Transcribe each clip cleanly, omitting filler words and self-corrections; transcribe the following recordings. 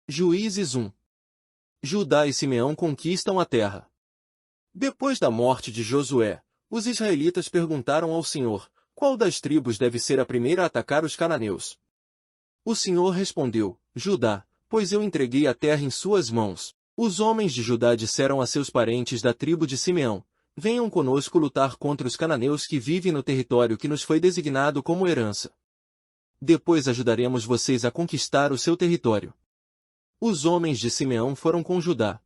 Juízes 1. Judá e Simeão conquistam a terra. Depois da morte de Josué, os israelitas perguntaram ao Senhor, qual das tribos deve ser a primeira a atacar os cananeus? O Senhor respondeu, Judá, pois eu entreguei a terra em suas mãos. Os homens de Judá disseram a seus parentes da tribo de Simeão, venham conosco lutar contra os cananeus que vivem no território que nos foi designado como herança. Depois ajudaremos vocês a conquistar o seu território. Os homens de Simeão foram com Judá.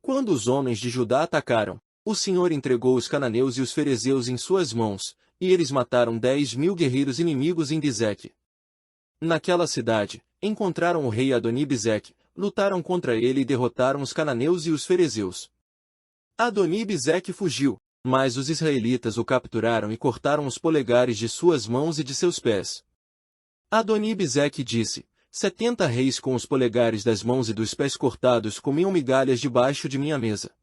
Quando os homens de Judá atacaram, o Senhor entregou os cananeus e os ferezeus em suas mãos, e eles mataram 10.000 guerreiros inimigos em Bizeque. Naquela cidade, encontraram o rei Adoni-Bezeque, lutaram contra ele e derrotaram os cananeus e os ferezeus. Adoni-Bezeque fugiu, mas os israelitas o capturaram e cortaram os polegares de suas mãos e de seus pés. Adoni-Bezeque disse, 70 reis com os polegares das mãos e dos pés cortados comiam migalhas debaixo de minha mesa.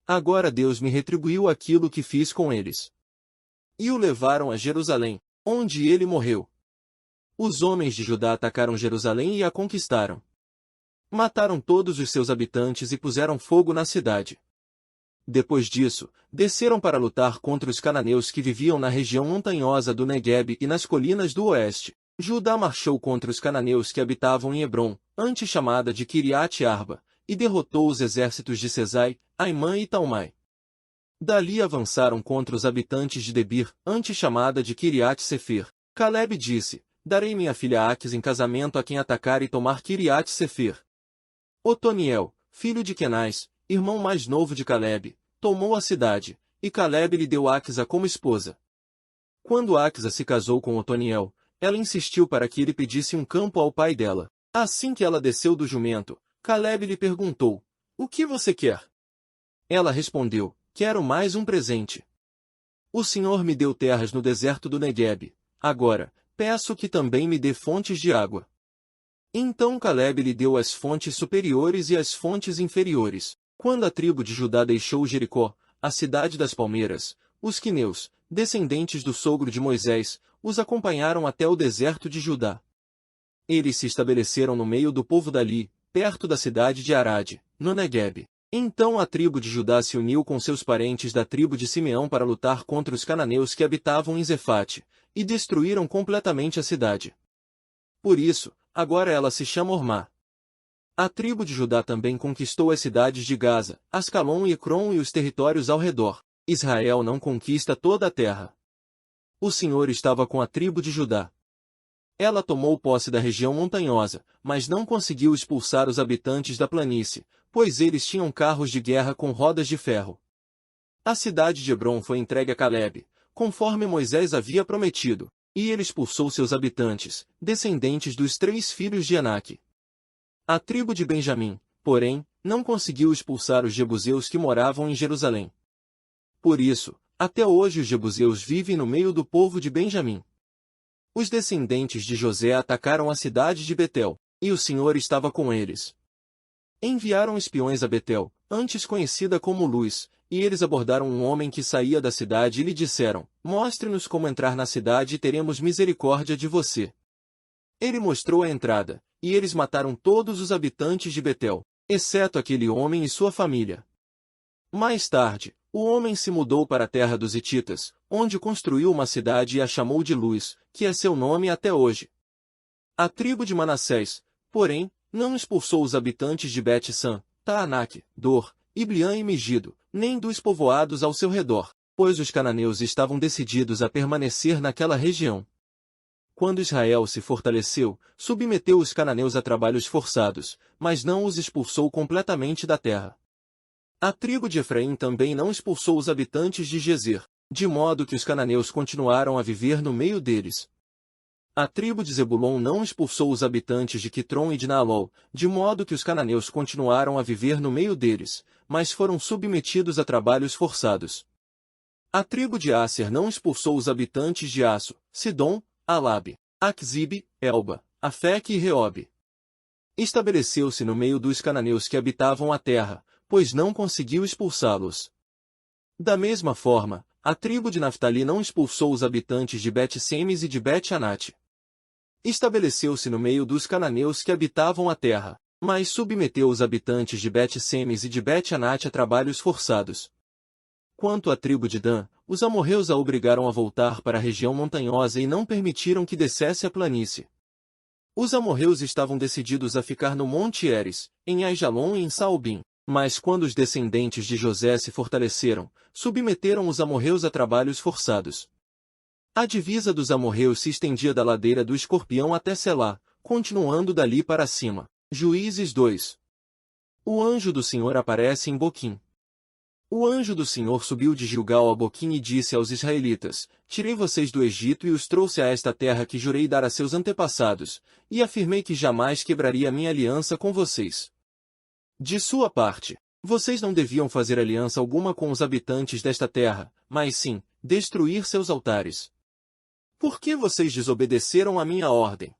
Agora Deus me retribuiu aquilo que fiz com eles. E o levaram a Jerusalém, onde ele morreu. Os homens de Judá atacaram Jerusalém e a conquistaram. Mataram todos os seus habitantes e puseram fogo na cidade. Depois disso, desceram para lutar contra os cananeus que viviam na região montanhosa do Neguebe e nas colinas do oeste. Judá marchou contra os cananeus que habitavam em Hebrom, antes chamada de Kiriat-Arba, e derrotou os exércitos de Sesai, Aimã e Talmai. Dali avançaram contra os habitantes de Debir, antes chamada de Kiriat-Sefer. Calebe disse, darei minha filha Aques em casamento a quem atacar e tomar Kiriat-Sefer. Otoniel, filho de Kenaz, irmão mais novo de Calebe, tomou a cidade, e Calebe lhe deu Aquisa como esposa. Quando Aquisa se casou com Otoniel, ela insistiu para que ele pedisse um campo ao pai dela. Assim que ela desceu do jumento, Calebe lhe perguntou, o que você quer? Ela respondeu, quero mais um presente. O Senhor me deu terras no deserto do Neguebe, agora, peço que também me dê fontes de água. Então Calebe lhe deu as fontes superiores e as fontes inferiores. Quando a tribo de Judá deixou Jericó, a cidade das palmeiras, os quineus, descendentes do sogro de Moisés, os acompanharam até o deserto de Judá. Eles se estabeleceram no meio do povo dali, perto da cidade de Arade, no Neguebe. Então a tribo de Judá se uniu com seus parentes da tribo de Simeão para lutar contra os cananeus que habitavam em Zefate, e destruíram completamente a cidade. Por isso, agora ela se chama Ormá. A tribo de Judá também conquistou as cidades de Gaza, Ascalon e Ecrom e os territórios ao redor. Israel não conquista toda a terra. O Senhor estava com a tribo de Judá. Ela tomou posse da região montanhosa, mas não conseguiu expulsar os habitantes da planície, pois eles tinham carros de guerra com rodas de ferro. A cidade de Hebrom foi entregue a Calebe, conforme Moisés havia prometido, e ele expulsou seus habitantes, descendentes dos 3 filhos de Anak. A tribo de Benjamim, porém, não conseguiu expulsar os jebuseus que moravam em Jerusalém. Por isso, até hoje os jebuseus vivem no meio do povo de Benjamim. Os descendentes de José atacaram a cidade de Betel, e o Senhor estava com eles. Enviaram espiões a Betel, antes conhecida como Luz, e eles abordaram um homem que saía da cidade e lhe disseram, mostre-nos como entrar na cidade e teremos misericórdia de você. Ele mostrou a entrada, e eles mataram todos os habitantes de Betel, exceto aquele homem e sua família. Mais tarde, o homem se mudou para a terra dos Hititas, onde construiu uma cidade e a chamou de Luz, que é seu nome até hoje. A tribo de Manassés, porém, não expulsou os habitantes de Bet-San, Taanak, Dor, Ibliã e Megido, nem dos povoados ao seu redor, pois os cananeus estavam decididos a permanecer naquela região. Quando Israel se fortaleceu, submeteu os cananeus a trabalhos forçados, mas não os expulsou completamente da terra. A tribo de Efraim também não expulsou os habitantes de Gezer, de modo que os cananeus continuaram a viver no meio deles. A tribo de Zebulon não expulsou os habitantes de Quitron e de Naalol, de modo que os cananeus continuaram a viver no meio deles, mas foram submetidos a trabalhos forçados. A tribo de Asser não expulsou os habitantes de Aço, Sidom, Alabe, Aquzibe, Elba, Afeque e Reobe. Estabeleceu-se no meio dos cananeus que habitavam a terra, pois não conseguiu expulsá-los. Da mesma forma, a tribo de Naftali não expulsou os habitantes de Bet-Semes e de Bet-Anate. Estabeleceu-se no meio dos cananeus que habitavam a terra, mas submeteu os habitantes de Bet-Semes e de Bet-Anate a trabalhos forçados. Quanto à tribo de Dan, os amorreus a obrigaram a voltar para a região montanhosa e não permitiram que descesse a planície. Os amorreus estavam decididos a ficar no Monte Heres, em Aijalon e em Saalbim, mas quando os descendentes de José se fortaleceram, submeteram os amorreus a trabalhos forçados. A divisa dos amorreus se estendia da ladeira do Escorpião até Selá, continuando dali para cima. Juízes 2. O anjo do Senhor aparece em Boquim. O anjo do Senhor subiu de Gilgal a Boquim e disse aos israelitas: Tirei vocês do Egito e os trouxe a esta terra que jurei dar a seus antepassados, e afirmei que jamais quebraria minha aliança com vocês. De sua parte, vocês não deviam fazer aliança alguma com os habitantes desta terra, mas sim, destruir seus altares. Por que vocês desobedeceram a minha ordem?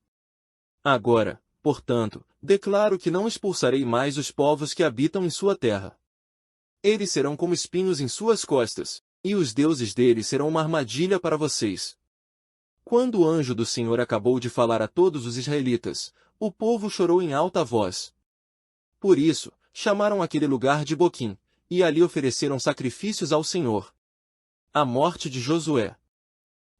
Agora, portanto, declaro que não expulsarei mais os povos que habitam em sua terra. Eles serão como espinhos em suas costas, e os deuses deles serão uma armadilha para vocês. Quando o anjo do Senhor acabou de falar a todos os israelitas, o povo chorou em alta voz. Por isso, chamaram aquele lugar de Boquim, e ali ofereceram sacrifícios ao Senhor. A morte de Josué.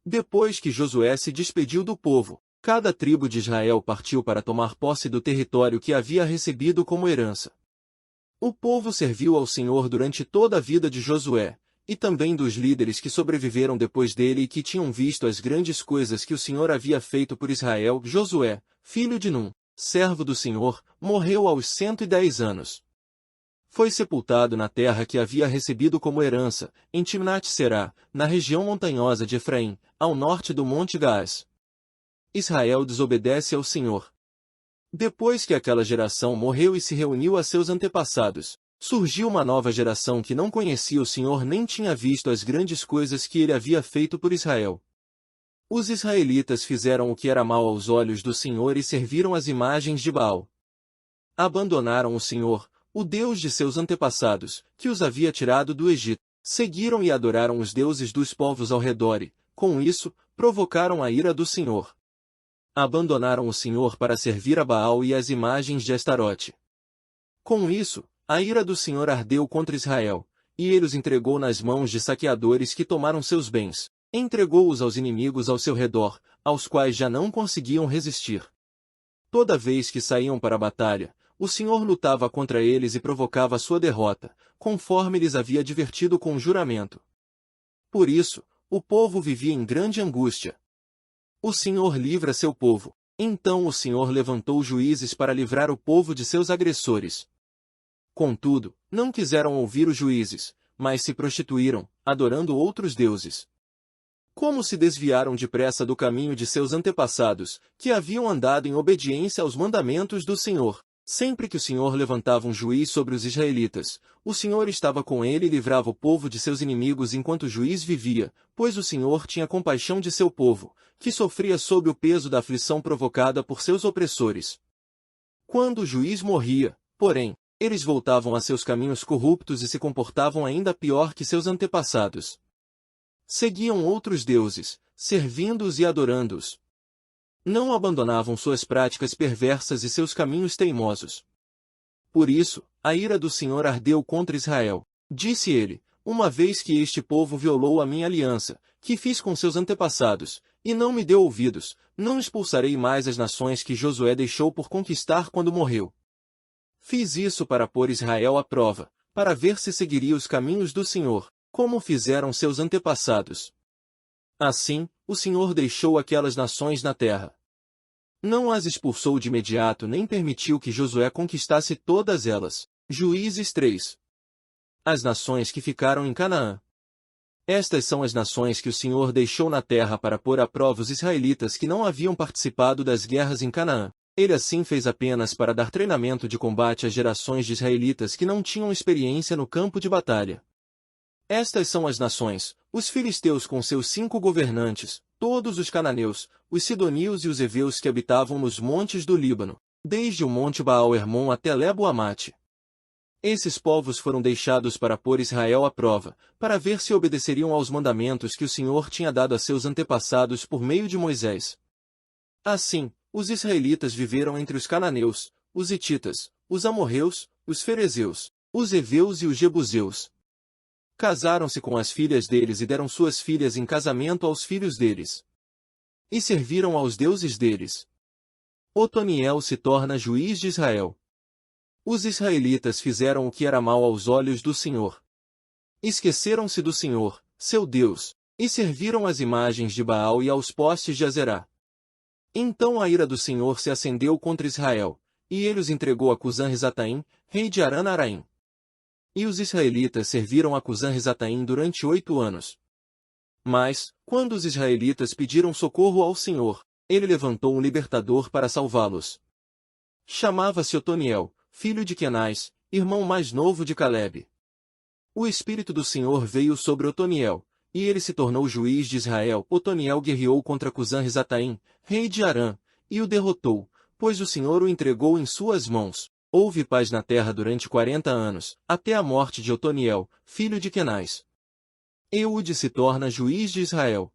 Depois que Josué se despediu do povo, cada tribo de Israel partiu para tomar posse do território que havia recebido como herança. O povo serviu ao Senhor durante toda a vida de Josué, e também dos líderes que sobreviveram depois dele e que tinham visto as grandes coisas que o Senhor havia feito por Israel. Josué, filho de Num, servo do Senhor, morreu aos 110 anos. Foi sepultado na terra que havia recebido como herança, em Timnat-Será, na região montanhosa de Efraim, ao norte do Monte Gaás. Israel desobedece ao Senhor. Depois que aquela geração morreu e se reuniu a seus antepassados, surgiu uma nova geração que não conhecia o Senhor nem tinha visto as grandes coisas que ele havia feito por Israel. Os israelitas fizeram o que era mal aos olhos do Senhor e serviram as imagens de Baal. Abandonaram o Senhor, o Deus de seus antepassados, que os havia tirado do Egito, seguiram e adoraram os deuses dos povos ao redor e, com isso, provocaram a ira do Senhor. Abandonaram o Senhor para servir a Baal e as imagens de Astarote. Com isso, a ira do Senhor ardeu contra Israel, e ele os entregou nas mãos de saqueadores que tomaram seus bens, entregou-os aos inimigos ao seu redor, aos quais já não conseguiam resistir. Toda vez que saíam para a batalha, o Senhor lutava contra eles e provocava a sua derrota, conforme lhes havia advertido com juramento. Por isso, o povo vivia em grande angústia. O Senhor livra seu povo. Então o Senhor levantou juízes para livrar o povo de seus agressores. Contudo, não quiseram ouvir os juízes, mas se prostituíram, adorando outros deuses. Como se desviaram depressa do caminho de seus antepassados, que haviam andado em obediência aos mandamentos do Senhor. Sempre que o Senhor levantava um juiz sobre os israelitas, o Senhor estava com ele e livrava o povo de seus inimigos enquanto o juiz vivia, pois o Senhor tinha compaixão de seu povo, que sofria sob o peso da aflição provocada por seus opressores. Quando o juiz morria, porém, eles voltavam a seus caminhos corruptos e se comportavam ainda pior que seus antepassados. Seguiam outros deuses, servindo-os e adorando-os. Não abandonavam suas práticas perversas e seus caminhos teimosos. Por isso, a ira do Senhor ardeu contra Israel. Disse ele: uma vez que este povo violou a minha aliança, que fiz com seus antepassados, e não me deu ouvidos, não expulsarei mais as nações que Josué deixou por conquistar quando morreu. Fiz isso para pôr Israel à prova, para ver se seguiria os caminhos do Senhor, como fizeram seus antepassados. Assim, o Senhor deixou aquelas nações na terra. Não as expulsou de imediato nem permitiu que Josué conquistasse todas elas. Juízes 3. As nações que ficaram em Canaã. Estas são as nações que o Senhor deixou na terra para pôr à prova os israelitas que não haviam participado das guerras em Canaã. Ele assim fez apenas para dar treinamento de combate às gerações de israelitas que não tinham experiência no campo de batalha. Estas são as nações: os filisteus com seus 5 governantes, todos os cananeus, os sidonios e os heveus que habitavam nos montes do Líbano, desde o monte Baal-Hermon até Lebo-Amate. Esses povos foram deixados para pôr Israel à prova, para ver se obedeceriam aos mandamentos que o Senhor tinha dado a seus antepassados por meio de Moisés. Assim, os israelitas viveram entre os cananeus, os hititas, os amorreus, os ferezeus, os heveus e os jebuseus. Casaram-se com as filhas deles e deram suas filhas em casamento aos filhos deles. E serviram aos deuses deles. Otoniel se torna juiz de Israel. Os israelitas fizeram o que era mal aos olhos do Senhor. Esqueceram-se do Senhor, seu Deus, e serviram às imagens de Baal e aos postes de Azerá. Então a ira do Senhor se acendeu contra Israel, e ele os entregou a Cusã-Risataim, rei de Aran-Araim. E os israelitas serviram a Cusã-Risataim durante 8 anos. Mas, quando os israelitas pediram socorro ao Senhor, ele levantou um libertador para salvá-los. Chamava-se Otoniel, filho de Quenaz, irmão mais novo de Calebe. O Espírito do Senhor veio sobre Otoniel, e ele se tornou juiz de Israel. Otoniel guerreou contra Cusã-Risataim, rei de Arã, e o derrotou, pois o Senhor o entregou em suas mãos. Houve paz na terra durante 40 anos, até a morte de Otoniel, filho de Quenaz. Eude se torna juiz de Israel.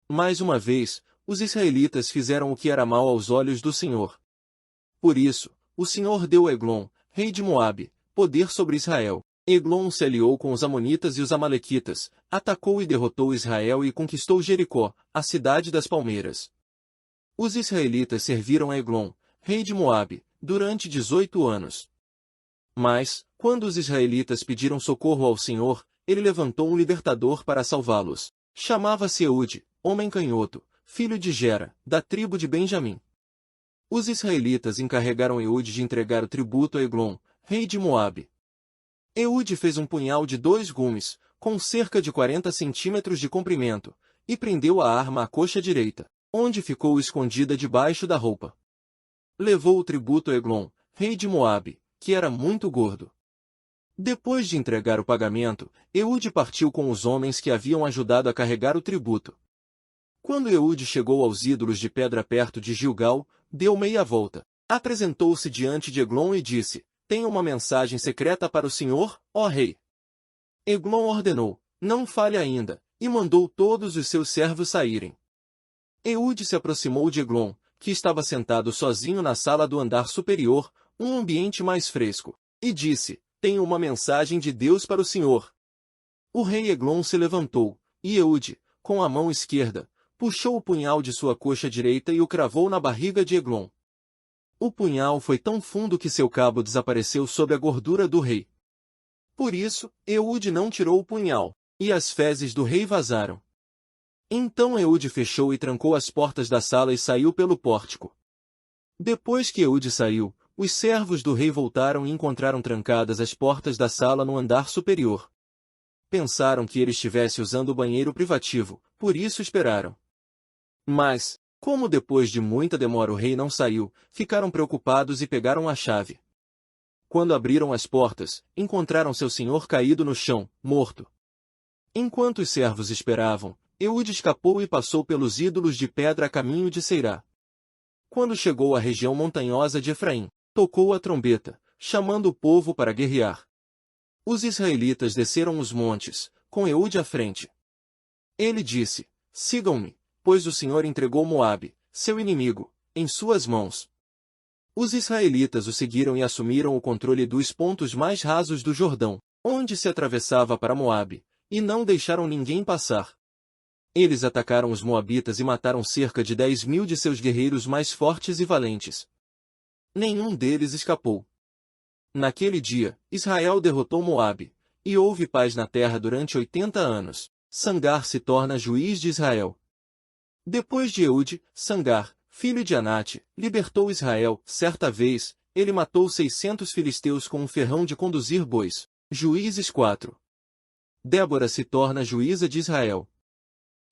Mais uma vez, os israelitas fizeram o que era mal aos olhos do Senhor. Por isso, o Senhor deu a Eglon, rei de Moabe, poder sobre Israel. Eglon se aliou com os amonitas e os amalequitas, atacou e derrotou Israel e conquistou Jericó, a cidade das palmeiras. Os israelitas serviram a Eglon, rei de Moabe, durante 18 anos. Mas, quando os israelitas pediram socorro ao Senhor, ele levantou um libertador para salvá-los. Chamava-se Eude, homem canhoto, filho de Gera, da tribo de Benjamim. Os israelitas encarregaram Eude de entregar o tributo a Eglon, rei de Moabe. Eude fez um punhal de 2 gumes, com cerca de 40 centímetros de comprimento, e prendeu a arma à coxa direita, onde ficou escondida debaixo da roupa. Levou o tributo a Eglon, rei de Moabe, que era muito gordo. Depois de entregar o pagamento, Eude partiu com os homens que haviam ajudado a carregar o tributo. Quando Eude chegou aos ídolos de pedra perto de Gilgal, deu meia volta, apresentou-se diante de Eglon e disse: Tenho uma mensagem secreta para o Senhor, ó rei. Eglon ordenou: Não fale ainda, e mandou todos os seus servos saírem. Eude se aproximou de Eglon, que estava sentado sozinho na sala do andar superior, um ambiente mais fresco, e disse: Tenho uma mensagem de Deus para o Senhor. O rei Eglon se levantou, e Eude, com a mão esquerda, puxou o punhal de sua coxa direita e o cravou na barriga de Eglon. O punhal foi tão fundo que seu cabo desapareceu sob a gordura do rei. Por isso, Eude não tirou o punhal, e as fezes do rei vazaram. Então Eude fechou e trancou as portas da sala e saiu pelo pórtico. Depois que Eude saiu, os servos do rei voltaram e encontraram trancadas as portas da sala no andar superior. Pensaram que ele estivesse usando o banheiro privativo, por isso esperaram. Mas, como depois de muita demora o rei não saiu, ficaram preocupados e pegaram a chave. Quando abriram as portas, encontraram seu senhor caído no chão, morto. Enquanto os servos esperavam, Eude escapou e passou pelos ídolos de pedra a caminho de Seirá. Quando chegou à região montanhosa de Efraim, tocou a trombeta, chamando o povo para guerrear. Os israelitas desceram os montes, com Eude à frente. Ele disse: Sigam-me, pois o Senhor entregou Moabe, seu inimigo, em suas mãos. Os israelitas o seguiram e assumiram o controle dos pontos mais rasos do Jordão, onde se atravessava para Moabe, e não deixaram ninguém passar. Eles atacaram os moabitas e mataram cerca de 10.000 de seus guerreiros mais fortes e valentes. Nenhum deles escapou. Naquele dia, Israel derrotou Moabe, e houve paz na terra durante 80 anos. Sangar se torna juiz de Israel. Depois de Eude, Sangar, filho de Anate, libertou Israel. Certa vez, ele matou 600 filisteus com um ferrão de conduzir bois. Juízes 4. Débora se torna juíza de Israel.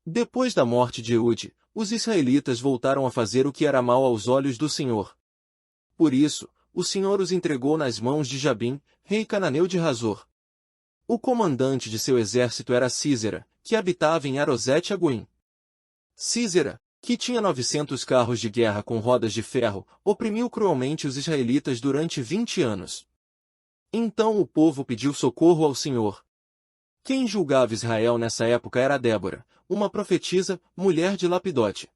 Depois da morte de Eude, os israelitas voltaram a fazer o que era mal aos olhos do Senhor. Por isso, o Senhor os entregou nas mãos de Jabim, rei cananeu de Hazor. O comandante de seu exército era Sísera, que habitava em Arosete-Agoim. Sísera, que tinha 900 carros de guerra com rodas de ferro, oprimiu cruelmente os israelitas durante 20 anos. Então o povo pediu socorro ao Senhor. Quem julgava Israel nessa época era Débora, uma profetisa, mulher de Lapidote.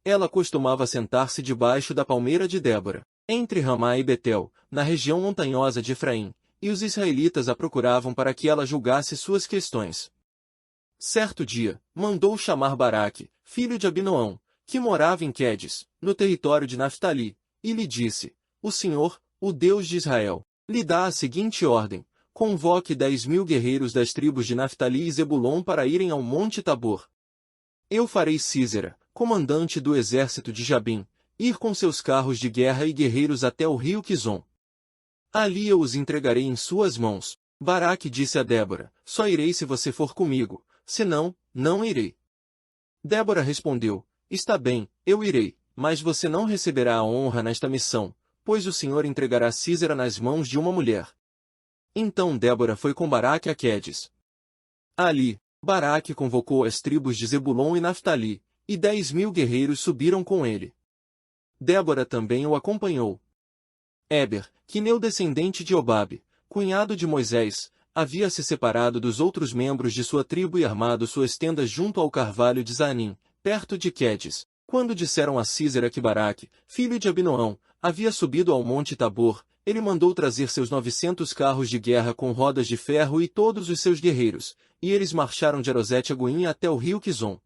Ela costumava sentar-se debaixo da palmeira de Débora, entre Ramá e Betel, na região montanhosa de Efraim, e os israelitas a procuravam para que ela julgasse suas questões. Certo dia, mandou chamar Baraque, filho de Abinoão, que morava em Quedes, no território de Naftali, e lhe disse: O Senhor, o Deus de Israel, lhe dá a seguinte ordem: convoque 10.000 guerreiros das tribos de Naftali e Zebulon para irem ao Monte Tabor. Eu farei Sísera, comandante do exército de Jabim, ir com seus carros de guerra e guerreiros até o rio Quizon. Ali eu os entregarei em suas mãos. Baraque disse a Débora: Só irei se você for comigo, senão, não irei. Débora respondeu: Está bem, eu irei, mas você não receberá a honra nesta missão, pois o Senhor entregará Sísera nas mãos de uma mulher. Então Débora foi com Baraque a Quedes. Ali, Baraque convocou as tribos de Zebulon e Naftali, e 10.000 guerreiros subiram com ele. Débora também o acompanhou. Éber, quineu descendente de Obabe, cunhado de Moisés, havia se separado dos outros membros de sua tribo e armado suas tendas junto ao carvalho de Zanim, perto de Quedes. Quando disseram a Sísera que Baraque, filho de Abinoão, havia subido ao monte Tabor, ele mandou trazer seus 900 carros de guerra com rodas de ferro e todos os seus guerreiros, e eles marcharam de Erosete-Agoim até o rio Quizon.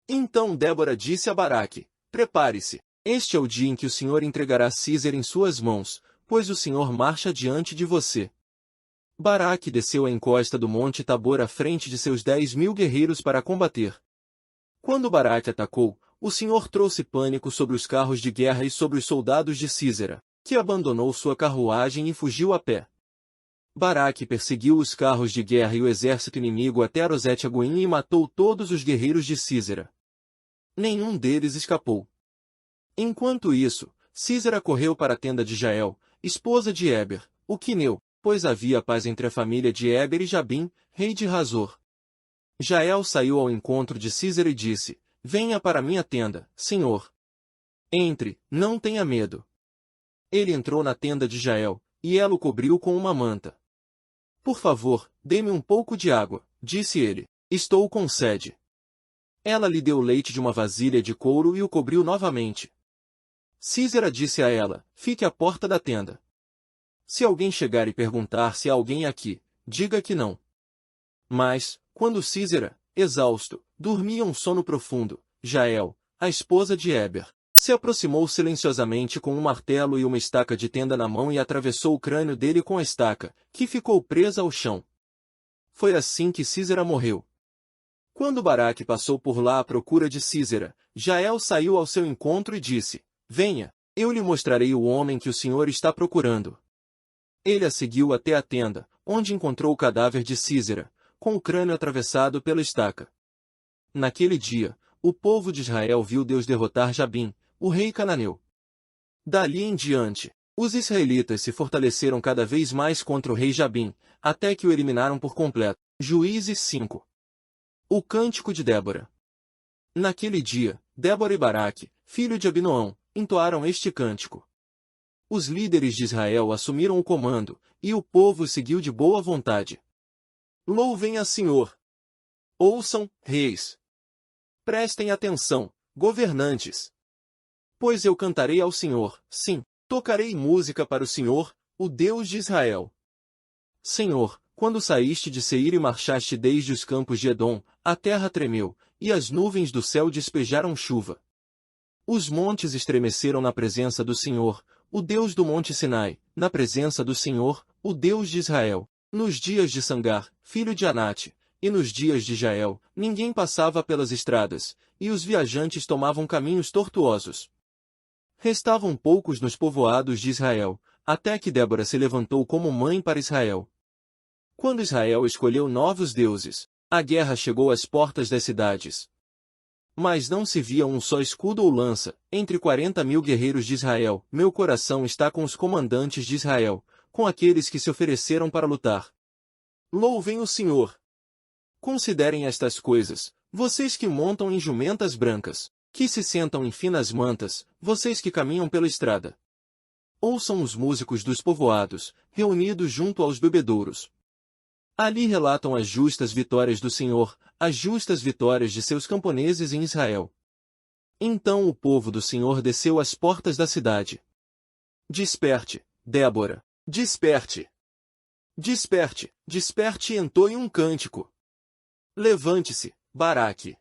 Então Débora disse a Baraque: Prepare-se, este é o dia em que o Senhor entregará Sísera em suas mãos, pois o Senhor marcha diante de você. Baraque desceu a encosta do monte Tabor à frente de seus 10.000 guerreiros para combater. Quando Baraque atacou, o Senhor trouxe pânico sobre os carros de guerra e sobre os soldados de Sísera, que abandonou sua carruagem e fugiu a pé. Baraque perseguiu os carros de guerra e o exército inimigo até Erosete-Agoim e matou todos os guerreiros de Sísera. Nenhum deles escapou. Enquanto isso, Sísera correu para a tenda de Jael, esposa de Éber, o quineu, pois havia paz entre a família de Éber e Jabim, rei de Hazor. Jael saiu ao encontro de Sísera e disse: Venha para minha tenda, senhor. Entre, não tenha medo. Ele entrou na tenda de Jael, e ela o cobriu com uma manta. Por favor, dê-me um pouco de água, disse ele. Estou com sede. Ela lhe deu leite de uma vasilha de couro e o cobriu novamente. Sísera disse a ela: Fique à porta da tenda. Se alguém chegar e perguntar se há alguém aqui, diga que não. Mas, quando Sísera, exausto, dormia um sono profundo, Jael, a esposa de Éber, se aproximou silenciosamente com um martelo e uma estaca de tenda na mão e atravessou o crânio dele com a estaca, que ficou presa ao chão. Foi assim que Sísera morreu. Quando Baraque passou por lá à procura de Sísera, Jael saiu ao seu encontro e disse: Venha, eu lhe mostrarei o homem que o Senhor está procurando. Ele a seguiu até a tenda, onde encontrou o cadáver de Sísera, com o crânio atravessado pela estaca. Naquele dia, o povo de Israel viu Deus derrotar Jabim, o rei cananeu. Dali em diante, os israelitas se fortaleceram cada vez mais contra o rei Jabim, até que o eliminaram por completo. Juízes 5. O Cântico de Débora. Naquele dia, Débora e Baraque, filho de Abinoão, entoaram este cântico. Os líderes de Israel assumiram o comando, e o povo seguiu de boa vontade. Louvem a Senhor! Ouçam, reis! Prestem atenção, governantes! Pois eu cantarei ao Senhor, sim, tocarei música para o Senhor, o Deus de Israel. Senhor, quando saíste de Seir e marchaste desde os campos de Edom, a terra tremeu, e as nuvens do céu despejaram chuva. Os montes estremeceram na presença do Senhor, o Deus do monte Sinai, na presença do Senhor, o Deus de Israel. Nos dias de Sangar, filho de Anate, e nos dias de Jael, ninguém passava pelas estradas, e os viajantes tomavam caminhos tortuosos. Restavam poucos nos povoados de Israel, até que Débora se levantou como mãe para Israel. Quando Israel escolheu novos deuses, a guerra chegou às portas das cidades. Mas não se via um só escudo ou lança, entre 40.000 guerreiros de Israel. Meu coração está com os comandantes de Israel, com aqueles que se ofereceram para lutar. Louvem o Senhor! Considerem estas coisas, vocês que montam em jumentas brancas, que se sentam em finas mantas, vocês que caminham pela estrada. Ouçam os músicos dos povoados, reunidos junto aos bebedouros. Ali relatam as justas vitórias do Senhor, as justas vitórias de seus camponeses em Israel. Então o povo do Senhor desceu às portas da cidade. Desperte, Débora, desperte! Desperte, desperte, e entoe um cântico. Levante-se, Baraque.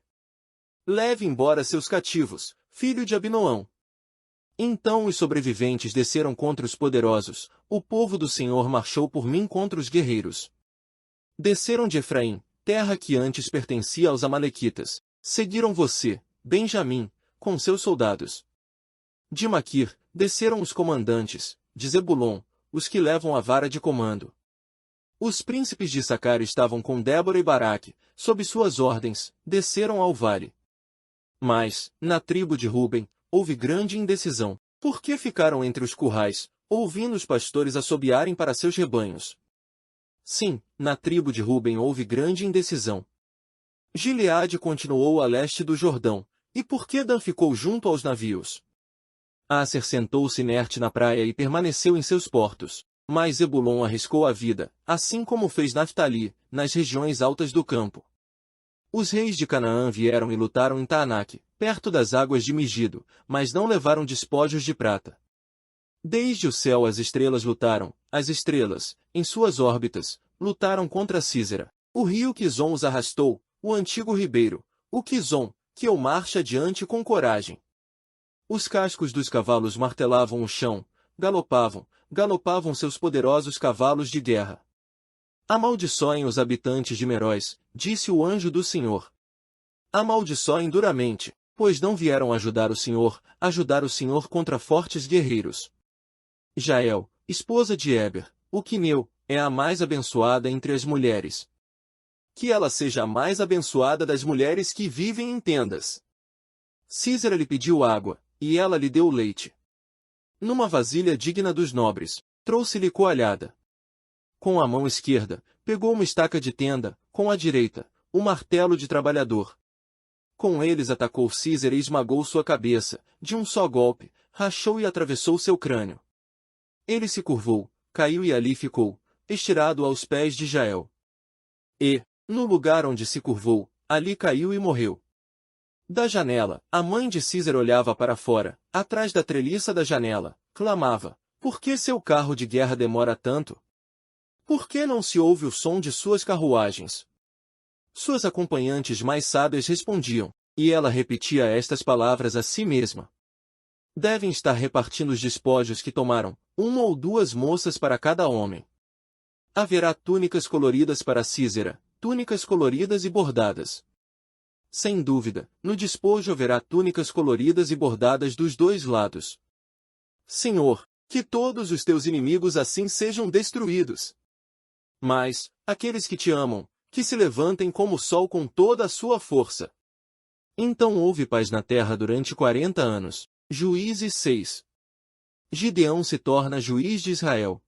Leve embora seus cativos, filho de Abinoão. Então os sobreviventes desceram contra os poderosos, o povo do Senhor marchou por mim contra os guerreiros. Desceram de Efraim, terra que antes pertencia aos amalequitas, seguiram você, Benjamim, com seus soldados. De Maquir, desceram os comandantes, de Zebulon, os que levam a vara de comando. Os príncipes de Issacar estavam com Débora e Baraque, sob suas ordens, desceram ao vale. Mas, na tribo de Ruben, houve grande indecisão, porque ficaram entre os currais, ouvindo os pastores assobiarem para seus rebanhos. Sim, na tribo de Ruben houve grande indecisão. Gileade continuou a leste do Jordão, e por que Dan ficou junto aos navios? Aser sentou-se inerte na praia e permaneceu em seus portos, mas Zebulon arriscou a vida, assim como fez Naftali, nas regiões altas do campo. Os reis de Canaã vieram e lutaram em Taanaque, perto das águas de Megido, mas não levaram despojos de prata. Desde o céu as estrelas lutaram, as estrelas, em suas órbitas, lutaram contra Sísera. O rio Quizon os arrastou, o antigo ribeiro, o Quizon, que eu marcha adiante com coragem. Os cascos dos cavalos martelavam o chão, galopavam seus poderosos cavalos de guerra. Amaldiçoem os habitantes de Meróis, disse o anjo do Senhor. Amaldiçoem duramente, pois não vieram ajudar o Senhor contra fortes guerreiros. Jael, esposa de Eber, o quineu, é a mais abençoada entre as mulheres. Que ela seja a mais abençoada das mulheres que vivem em tendas. Sísera lhe pediu água, e ela lhe deu leite. Numa vasilha digna dos nobres, trouxe-lhe coalhada. Com a mão esquerda, pegou uma estaca de tenda, com a direita, um martelo de trabalhador. Com eles atacou Sísera e esmagou sua cabeça, de um só golpe, rachou e atravessou seu crânio. Ele se curvou, caiu e ali ficou, estirado aos pés de Jael. E, no lugar onde se curvou, ali caiu e morreu. Da janela, a mãe de Sísera olhava para fora, atrás da treliça da janela, clamava: por que seu carro de guerra demora tanto? Por que não se ouve o som de suas carruagens? Suas acompanhantes mais sábias respondiam, e ela repetia estas palavras a si mesma. Devem estar repartindo os despojos que tomaram, uma ou duas moças para cada homem. Haverá túnicas coloridas para Sísera, túnicas coloridas e bordadas. Sem dúvida, no despojo haverá túnicas coloridas e bordadas dos dois lados. Senhor, que todos os teus inimigos assim sejam destruídos. Mas, aqueles que te amam, que se levantem como o sol com toda a sua força. Então houve paz na terra durante 40 anos. Juízes 6. Gideão se torna juiz de Israel.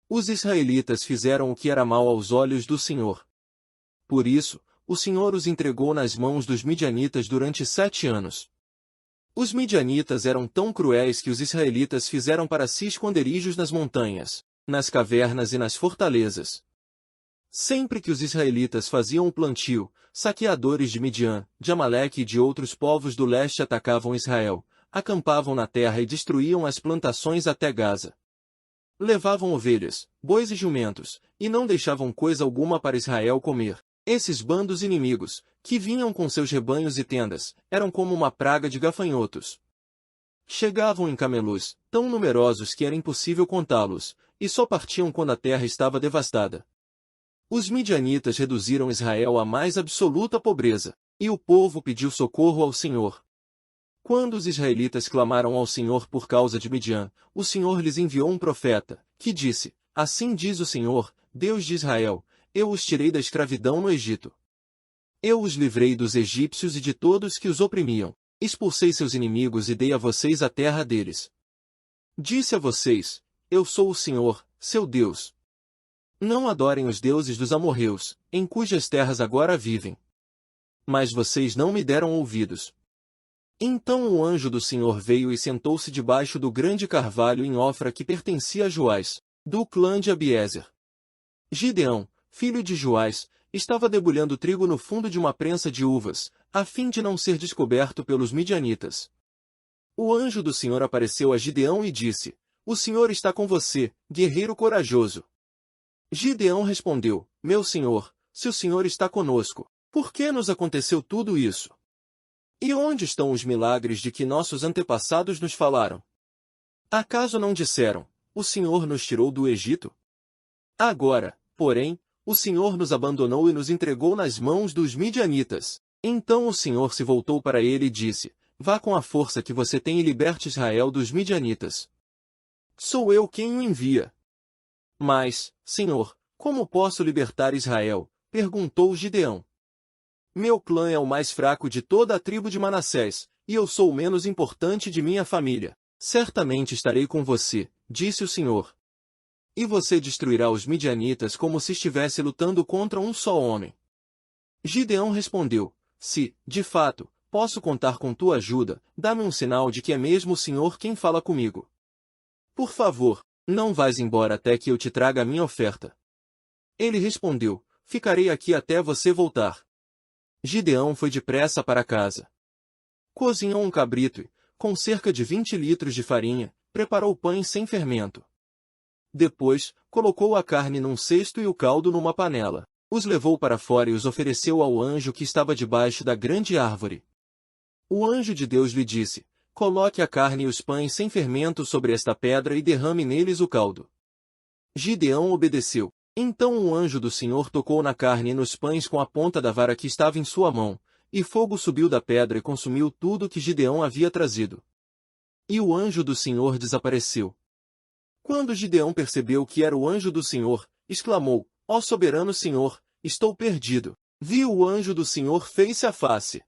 Os israelitas fizeram o que era mal aos olhos do Senhor. Por isso, o Senhor os entregou nas mãos dos midianitas durante 7 anos. Os midianitas eram tão cruéis que os israelitas fizeram para si esconderijos nas montanhas, nas cavernas e nas fortalezas. Sempre que os israelitas faziam o plantio, saqueadores de Midian, de Amaleque e de outros povos do leste atacavam Israel, acampavam na terra e destruíam as plantações até Gaza. Levavam ovelhas, bois e jumentos, e não deixavam coisa alguma para Israel comer. Esses bandos inimigos, que vinham com seus rebanhos e tendas, eram como uma praga de gafanhotos. Chegavam em camelos, tão numerosos que era impossível contá-los, e só partiam quando a terra estava devastada. Os midianitas reduziram Israel à mais absoluta pobreza, e o povo pediu socorro ao Senhor. Quando os israelitas clamaram ao Senhor por causa de Midian, o Senhor lhes enviou um profeta, que disse: assim diz o Senhor, Deus de Israel, eu os tirei da escravidão no Egito. Eu os livrei dos egípcios e de todos que os oprimiam, expulsei seus inimigos e dei a vocês a terra deles. Disse a vocês: eu sou o Senhor, seu Deus. Não adorem os deuses dos amorreus, em cujas terras agora vivem. Mas vocês não me deram ouvidos. Então o anjo do Senhor veio e sentou-se debaixo do grande carvalho em Ofra que pertencia a Joás, do clã de Abiezer. Gideão, filho de Joás, estava debulhando trigo no fundo de uma prensa de uvas, a fim de não ser descoberto pelos midianitas. O anjo do Senhor apareceu a Gideão e disse: o Senhor está com você, guerreiro corajoso. Gideão respondeu, meu senhor, se o Senhor está conosco, por que nos aconteceu tudo isso? E onde estão os milagres de que nossos antepassados nos falaram? Acaso não disseram, o Senhor nos tirou do Egito? Agora, porém, o Senhor nos abandonou e nos entregou nas mãos dos midianitas. Então o Senhor se voltou para ele e disse, vá com a força que você tem e liberte Israel dos midianitas. Sou eu quem o envia. Mas, Senhor, como posso libertar Israel? Perguntou Gideão. Meu clã é o mais fraco de toda a tribo de Manassés, e eu sou o menos importante de minha família. Certamente estarei com você, disse o Senhor. E você destruirá os midianitas como se estivesse lutando contra um só homem. Gideão respondeu, se, de fato, posso contar com tua ajuda, dá-me um sinal de que é mesmo o Senhor quem fala comigo. Por favor, não vás embora até que eu te traga a minha oferta. Ele respondeu, ficarei aqui até você voltar. Gideão foi depressa para casa. Cozinhou um cabrito e, com cerca de 20 litros de farinha, preparou pães sem fermento. Depois, colocou a carne num cesto e o caldo numa panela. Os levou para fora e os ofereceu ao anjo que estava debaixo da grande árvore. O anjo de Deus lhe disse, coloque a carne e os pães sem fermento sobre esta pedra e derrame neles o caldo. Gideão obedeceu. Então o anjo do Senhor tocou na carne e nos pães com a ponta da vara que estava em sua mão, e fogo subiu da pedra e consumiu tudo que Gideão havia trazido. E o anjo do Senhor desapareceu. Quando Gideão percebeu que era o anjo do Senhor, exclamou, ó soberano Senhor, estou perdido. Viu o anjo do Senhor face a face.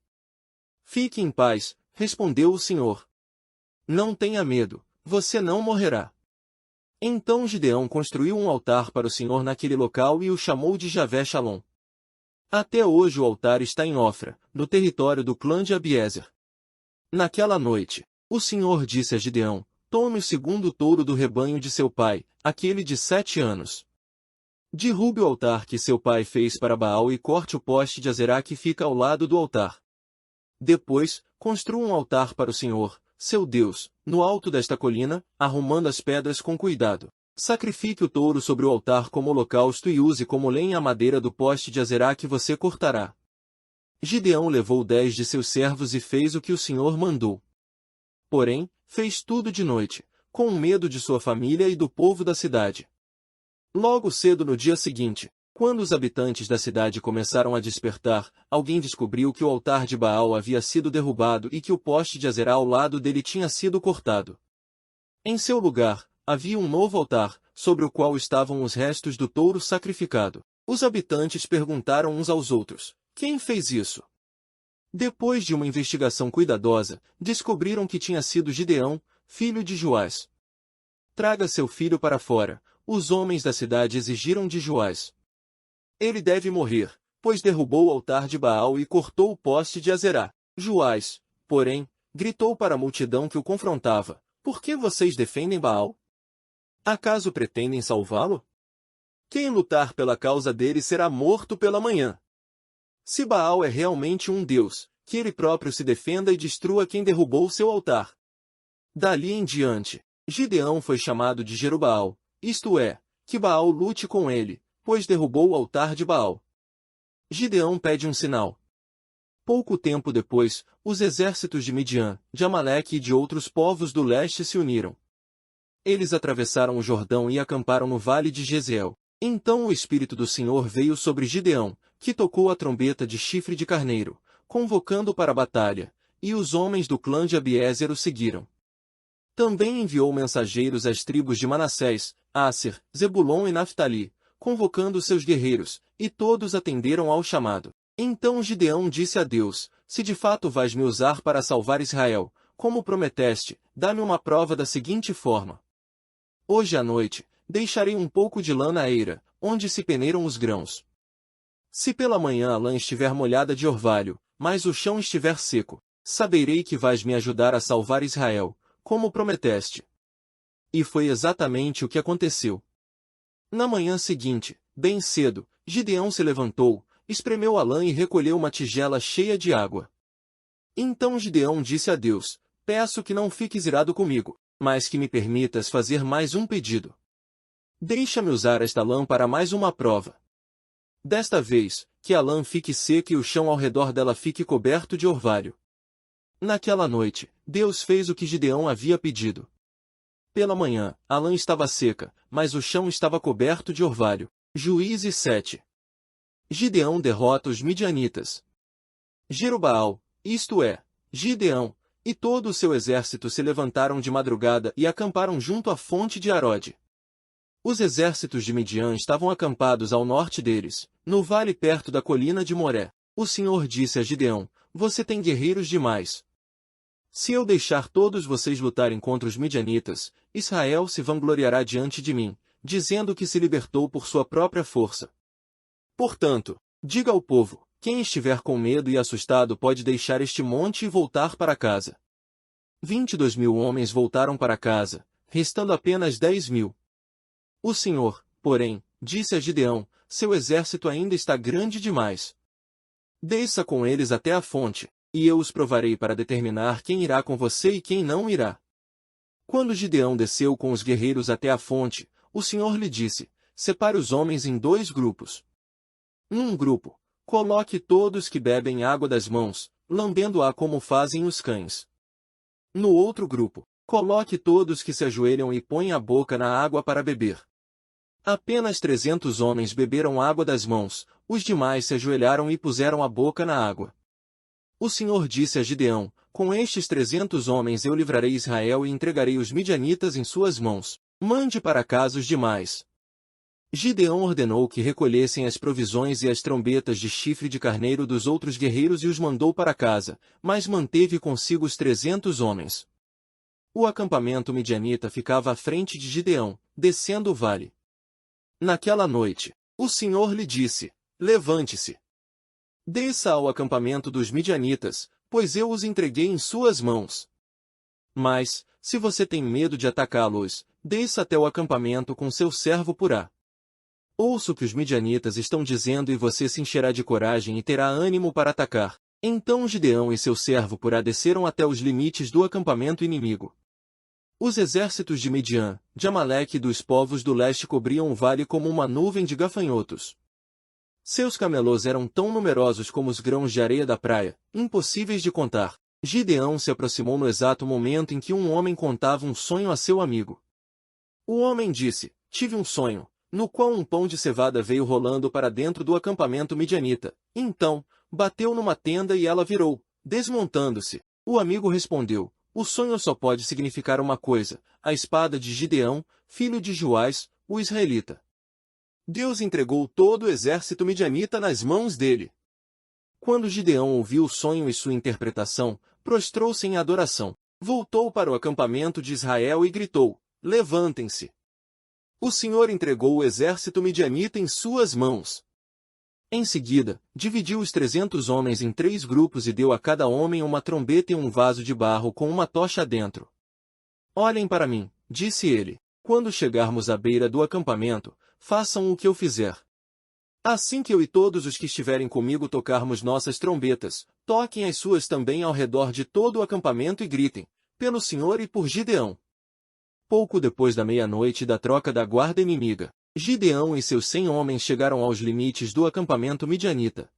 Fique em paz, respondeu o Senhor. Não tenha medo, você não morrerá. Então Gideão construiu um altar para o Senhor naquele local e o chamou de Javé Shalom. Até hoje o altar está em Ofra, no território do clã de Abiezer. Naquela noite, o Senhor disse a Gideão, tome o segundo touro do rebanho de seu pai, aquele de 7 anos. Derrube o altar que seu pai fez para Baal e corte o poste de Azerá que fica ao lado do altar. Depois, construa um altar para o Senhor, seu Deus, no alto desta colina, arrumando as pedras com cuidado. Sacrifique o touro sobre o altar como holocausto e use como lenha a madeira do poste de Azerá que você cortará. Gideão levou 10 de seus servos e fez o que o Senhor mandou. Porém, fez tudo de noite, com medo de sua família e do povo da cidade. Logo cedo no dia seguinte, quando os habitantes da cidade começaram a despertar, alguém descobriu que o altar de Baal havia sido derrubado e que o poste de Azerá ao lado dele tinha sido cortado. Em seu lugar, havia um novo altar, sobre o qual estavam os restos do touro sacrificado. Os habitantes perguntaram uns aos outros, quem fez isso? Depois de uma investigação cuidadosa, descobriram que tinha sido Gideão, filho de Joás. Traga seu filho para fora, os homens da cidade exigiram de Joás. Ele deve morrer, pois derrubou o altar de Baal e cortou o poste de Azerá. Joás, porém, gritou para a multidão que o confrontava, por que vocês defendem Baal? Acaso pretendem salvá-lo? Quem lutar pela causa dele será morto pela manhã. Se Baal é realmente um deus, que ele próprio se defenda e destrua quem derrubou seu altar. Dali em diante, Gideão foi chamado de Jerubaal, isto é, que Baal lute com ele, pois derrubou o altar de Baal. Gideão pede um sinal. Pouco tempo depois, os exércitos de Midian, de Amaleque e de outros povos do leste se uniram. Eles atravessaram o Jordão e acamparam no vale de Jezeel. Então o Espírito do Senhor veio sobre Gideão, que tocou a trombeta de chifre de carneiro, convocando para a batalha, e os homens do clã de Abiezer o seguiram. Também enviou mensageiros às tribos de Manassés, Asser, Zebulon e Naftali, convocando seus guerreiros, e todos atenderam ao chamado. Então Gideão disse a Deus, se de fato vais me usar para salvar Israel, como prometeste, dá-me uma prova da seguinte forma. Hoje à noite, deixarei um pouco de lã na eira, onde se peneiram os grãos. Se pela manhã a lã estiver molhada de orvalho, mas o chão estiver seco, saberei que vais me ajudar a salvar Israel, como prometeste. E foi exatamente o que aconteceu. Na manhã seguinte, bem cedo, Gideão se levantou, espremeu a lã e recolheu uma tigela cheia de água. Então Gideão disse a Deus, peço que não fiques irado comigo, mas que me permitas fazer mais um pedido. Deixa-me usar esta lã para mais uma prova. Desta vez, que a lã fique seca e o chão ao redor dela fique coberto de orvalho. Naquela noite, Deus fez o que Gideão havia pedido. Pela manhã, a lã estava seca, mas o chão estava coberto de orvalho. Juízes 7. Gideão derrota os midianitas. Jerubaal, isto é, Gideão, e todo o seu exército se levantaram de madrugada e acamparam junto à fonte de Arode. Os exércitos de Midian estavam acampados ao norte deles, no vale perto da colina de Moré. O Senhor disse a Gideão: você tem guerreiros demais. Se eu deixar todos vocês lutarem contra os midianitas, Israel se vangloriará diante de mim, dizendo que se libertou por sua própria força. Portanto, diga ao povo: quem estiver com medo e assustado pode deixar este monte e voltar para casa. 22.000 homens voltaram para casa, restando apenas 10.000. O Senhor, porém, disse a Gideão: seu exército ainda está grande demais. Desça com eles até a fonte, e eu os provarei para determinar quem irá com você e quem não irá. Quando Gideão desceu com os guerreiros até a fonte, o Senhor lhe disse: separe os homens em 2 grupos. Num grupo, coloque todos que bebem água das mãos, lambendo-a como fazem os cães. No outro grupo, coloque todos que se ajoelham e põem a boca na água para beber. Apenas 300 homens beberam água das mãos, os demais se ajoelharam e puseram a boca na água. O Senhor disse a Gideão: com estes 300 homens eu livrarei Israel e entregarei os midianitas em suas mãos. Mande para casa os demais. Gideão ordenou que recolhessem as provisões e as trombetas de chifre de carneiro dos outros guerreiros e os mandou para casa, mas manteve consigo os 300 homens. O acampamento midianita ficava à frente de Gideão, descendo o vale. Naquela noite, o Senhor lhe disse: levante-se. Desça ao acampamento dos midianitas, pois eu os entreguei em suas mãos. Mas, se você tem medo de atacá-los, desça até o acampamento com seu servo Purá. Ouça o que os midianitas estão dizendo e você se encherá de coragem e terá ânimo para atacar. Então Gideão e seu servo Purá desceram até os limites do acampamento inimigo. Os exércitos de Midian, de Amaleque e dos povos do leste cobriam o vale como uma nuvem de gafanhotos. Seus camelôs eram tão numerosos como os grãos de areia da praia, impossíveis de contar. Gideão se aproximou no exato momento em que um homem contava um sonho a seu amigo. O homem disse: tive um sonho, no qual um pão de cevada veio rolando para dentro do acampamento midianita. Então, bateu numa tenda e ela virou, desmontando-se. O amigo respondeu: o sonho só pode significar uma coisa: a espada de Gideão, filho de Joás, o israelita. Deus entregou todo o exército midianita nas mãos dele. Quando Gideão ouviu o sonho e sua interpretação, prostrou-se em adoração. Voltou para o acampamento de Israel e gritou: levantem-se! O Senhor entregou o exército midianita em suas mãos. Em seguida, dividiu os 300 homens em 3 grupos e deu a cada homem uma trombeta e um vaso de barro com uma tocha dentro. Olhem para mim, disse ele. Quando chegarmos à beira do acampamento, façam o que eu fizer. Assim que eu e todos os que estiverem comigo tocarmos nossas trombetas, toquem as suas também ao redor de todo o acampamento e gritem: pelo Senhor e por Gideão. Pouco depois da meia-noite da troca da guarda inimiga, Gideão e seus 100 homens chegaram aos limites do acampamento midianita.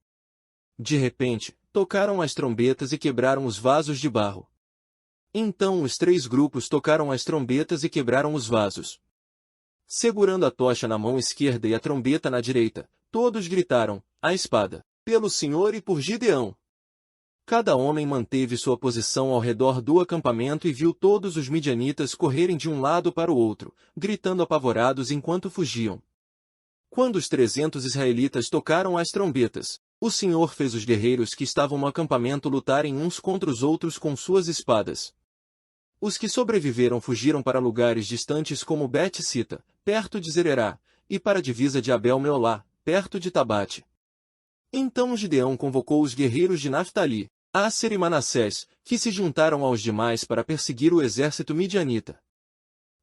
De repente, tocaram as trombetas e quebraram os vasos de barro. Então os 3 grupos tocaram as trombetas e quebraram os vasos. Segurando a tocha na mão esquerda e a trombeta na direita, todos gritaram: a espada, pelo Senhor e por Gideão. Cada homem manteve sua posição ao redor do acampamento e viu todos os midianitas correrem de um lado para o outro, gritando apavorados enquanto fugiam. Quando os 300 israelitas tocaram as trombetas, o Senhor fez os guerreiros que estavam no acampamento lutarem uns contra os outros com suas espadas. Os que sobreviveram fugiram para lugares distantes como Bet-Sita, perto de Zererá, e para a divisa de Abel-Meolá, perto de Tabate. Então Gideão convocou os guerreiros de Naftali, Asser e Manassés, que se juntaram aos demais para perseguir o exército midianita.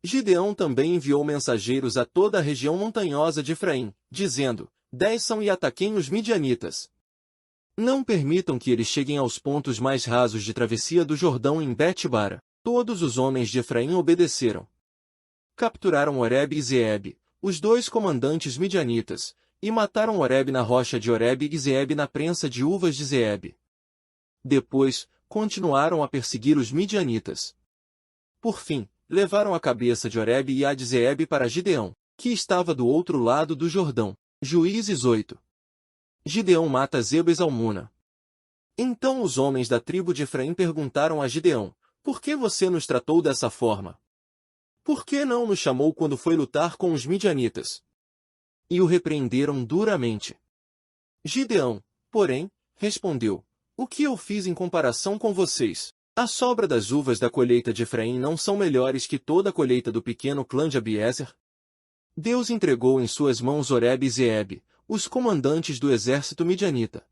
Gideão também enviou mensageiros a toda a região montanhosa de Efraim, dizendo: desçam e ataquem os midianitas. Não permitam que eles cheguem aos pontos mais rasos de travessia do Jordão em Bet-Bara. Todos os homens de Efraim obedeceram. Capturaram Oreb e Zeeb, os dois comandantes midianitas, e mataram Oreb na rocha de Oreb e Zeeb na prensa de uvas de Zeeb. Depois, continuaram a perseguir os midianitas. Por fim, levaram a cabeça de Oreb e a de Zeeb para Gideão, que estava do outro lado do Jordão. Juízes 8. Gideão mata Zeba e Zalmuna. Então os homens da tribo de Efraim perguntaram a Gideão: por que você nos tratou dessa forma? Por que não nos chamou quando foi lutar com os midianitas? E o repreenderam duramente. Gideão, porém, respondeu: o que eu fiz em comparação com vocês? A sobra das uvas da colheita de Efraim não são melhores que toda a colheita do pequeno clã de Abiezer? Deus entregou em suas mãos Oreb e Zeeb, os comandantes do exército midianita.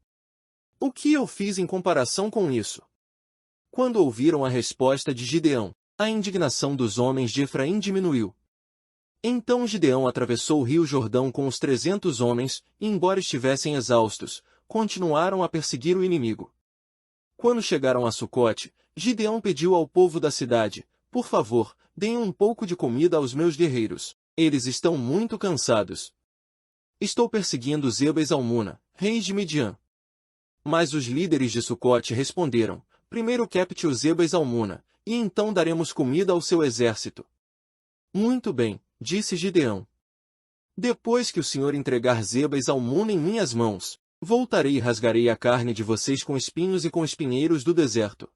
O que eu fiz em comparação com isso? Quando ouviram a resposta de Gideão, a indignação dos homens de Efraim diminuiu. Então Gideão atravessou o rio Jordão com os 300 homens, e embora estivessem exaustos, continuaram a perseguir o inimigo. Quando chegaram a Sucote, Gideão pediu ao povo da cidade: por favor, deem um pouco de comida aos meus guerreiros. Eles estão muito cansados. Estou perseguindo Zeba e Zalmuna, reis de Midian. Mas os líderes de Sucote responderam: primeiro capte o Zeba e Zalmuna, e então daremos comida ao seu exército. Muito bem, disse Gideão. Depois que o Senhor entregar Zeba e Zalmuna em minhas mãos, voltarei e rasgarei a carne de vocês com espinhos e com espinheiros do deserto.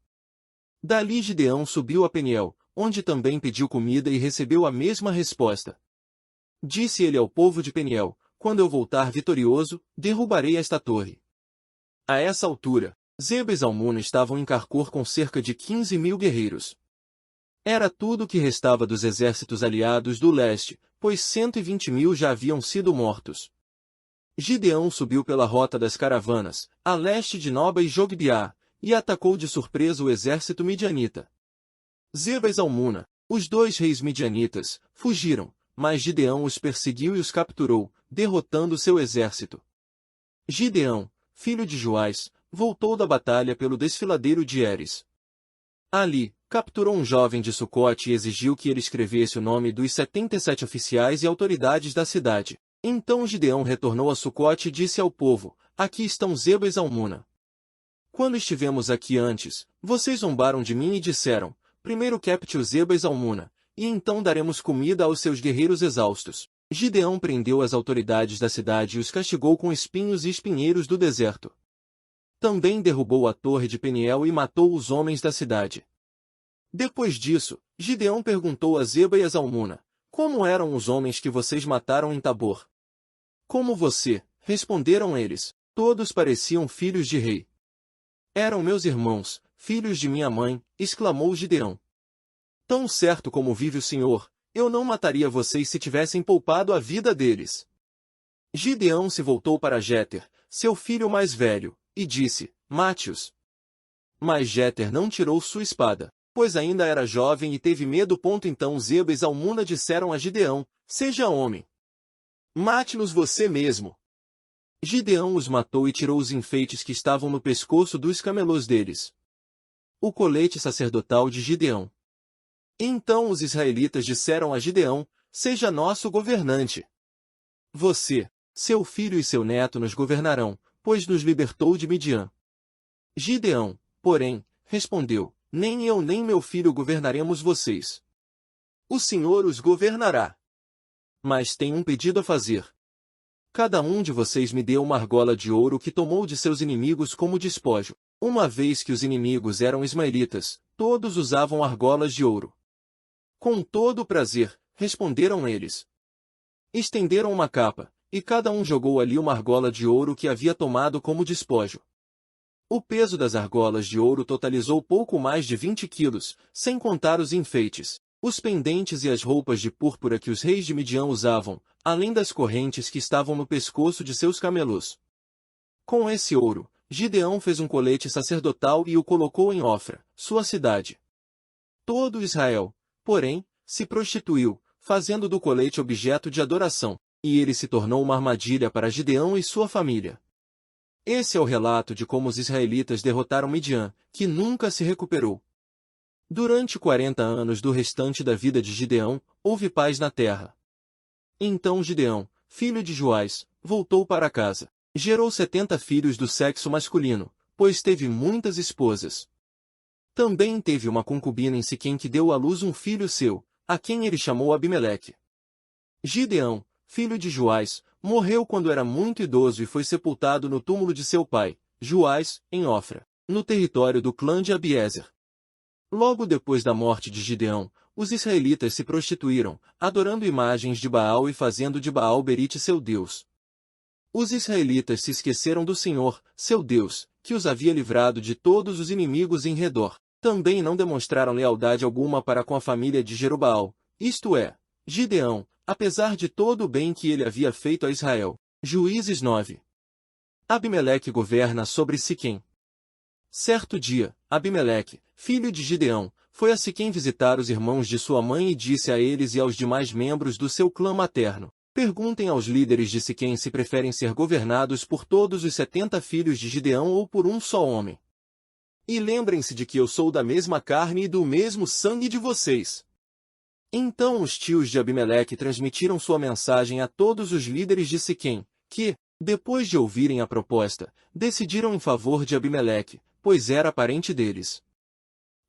Dali Gideão subiu a Peniel, onde também pediu comida e recebeu a mesma resposta. Disse ele ao povo de Peniel: quando eu voltar vitorioso, derrubarei esta torre. A essa altura, Zeba e Zalmuna estavam em Carcor com cerca de 15.000 guerreiros. Era tudo o que restava dos exércitos aliados do leste, pois 120.000 já haviam sido mortos. Gideão subiu pela rota das caravanas, a leste de Noba e Jogbeá, e atacou de surpresa o exército midianita. Zeba e Zalmuna, os dois reis midianitas, fugiram, mas Gideão os perseguiu e os capturou, derrotando seu exército. Gideão, filho de Joás, voltou da batalha pelo desfiladeiro de Eres. Ali, capturou um jovem de Sucote e exigiu que ele escrevesse o nome dos 77 oficiais e autoridades da cidade. Então Gideão retornou a Sucote e disse ao povo: aqui estão Zeba e Zalmuna. Quando estivemos aqui antes, vocês zombaram de mim e disseram: primeiro capte o Zeba e Zalmuna, e então daremos comida aos seus guerreiros exaustos. Gideão prendeu as autoridades da cidade e os castigou com espinhos e espinheiros do deserto. Também derrubou a torre de Peniel e matou os homens da cidade. Depois disso, Gideão perguntou a Zeba e a Zalmuna: como eram os homens que vocês mataram em Tabor? Como você, responderam eles, todos pareciam filhos de rei. Eram meus irmãos, filhos de minha mãe, exclamou Gideão. Tão certo como vive o Senhor, eu não mataria vocês se tivessem poupado a vida deles. Gideão se voltou para Jéter, seu filho mais velho, e disse: mate-os. Mas Jéter não tirou sua espada, pois ainda era jovem e teve medo. Então Zeba e Zalmuna disseram a Gideão: seja homem. Mate-nos você mesmo. Gideão os matou e tirou os enfeites que estavam no pescoço dos camelôs deles. O colete sacerdotal de Gideão. Então os israelitas disseram a Gideão: seja nosso governante. Você, seu filho e seu neto nos governarão, pois nos libertou de Midian. Gideão, porém, respondeu: nem eu nem meu filho governaremos vocês. O Senhor os governará. Mas tenho um pedido a fazer. Cada um de vocês me dê uma argola de ouro que tomou de seus inimigos como despojo. Uma vez que os inimigos eram ismaelitas, todos usavam argolas de ouro. Com todo o prazer, responderam eles. Estenderam uma capa, e cada um jogou ali uma argola de ouro que havia tomado como despojo. O peso das argolas de ouro totalizou pouco mais de 20 quilos, sem contar os enfeites, os pendentes e as roupas de púrpura que os reis de Midian usavam, além das correntes que estavam no pescoço de seus camelos. Com esse ouro, Gideão fez um colete sacerdotal e o colocou em Ofra, sua cidade. Todo Israel, porém, se prostituiu, fazendo do colete objeto de adoração, e ele se tornou uma armadilha para Gideão e sua família. Esse é o relato de como os israelitas derrotaram Midian, que nunca se recuperou. Durante 40 anos do restante da vida de Gideão, houve paz na terra. Então Gideão, filho de Joás, voltou para casa. Gerou 70 filhos do sexo masculino, pois teve muitas esposas. Também teve uma concubina em Siquém que deu à luz um filho seu, a quem ele chamou Abimeleque. Gideão, filho de Joás, morreu quando era muito idoso e foi sepultado no túmulo de seu pai, Joás, em Ofra, no território do clã de Abiezer. Logo depois da morte de Gideão, os israelitas se prostituíram, adorando imagens de Baal e fazendo de Baal Berite seu Deus. Os israelitas se esqueceram do Senhor, seu Deus, que os havia livrado de todos os inimigos em redor. Também não demonstraram lealdade alguma para com a família de Jerobaal, isto é, Gideão, apesar de todo o bem que ele havia feito a Israel. Juízes 9. Abimeleque governa sobre Siquém. Certo dia, Abimeleque, filho de Gideão, foi a Siquém visitar os irmãos de sua mãe e disse a eles e aos demais membros do seu clã materno: perguntem aos líderes de Siquém se preferem ser governados por todos os 70 filhos de Gideão ou por um só homem. E lembrem-se de que eu sou da mesma carne e do mesmo sangue de vocês. Então os tios de Abimeleque transmitiram sua mensagem a todos os líderes de Siquém, que, depois de ouvirem a proposta, decidiram em favor de Abimeleque, pois era parente deles.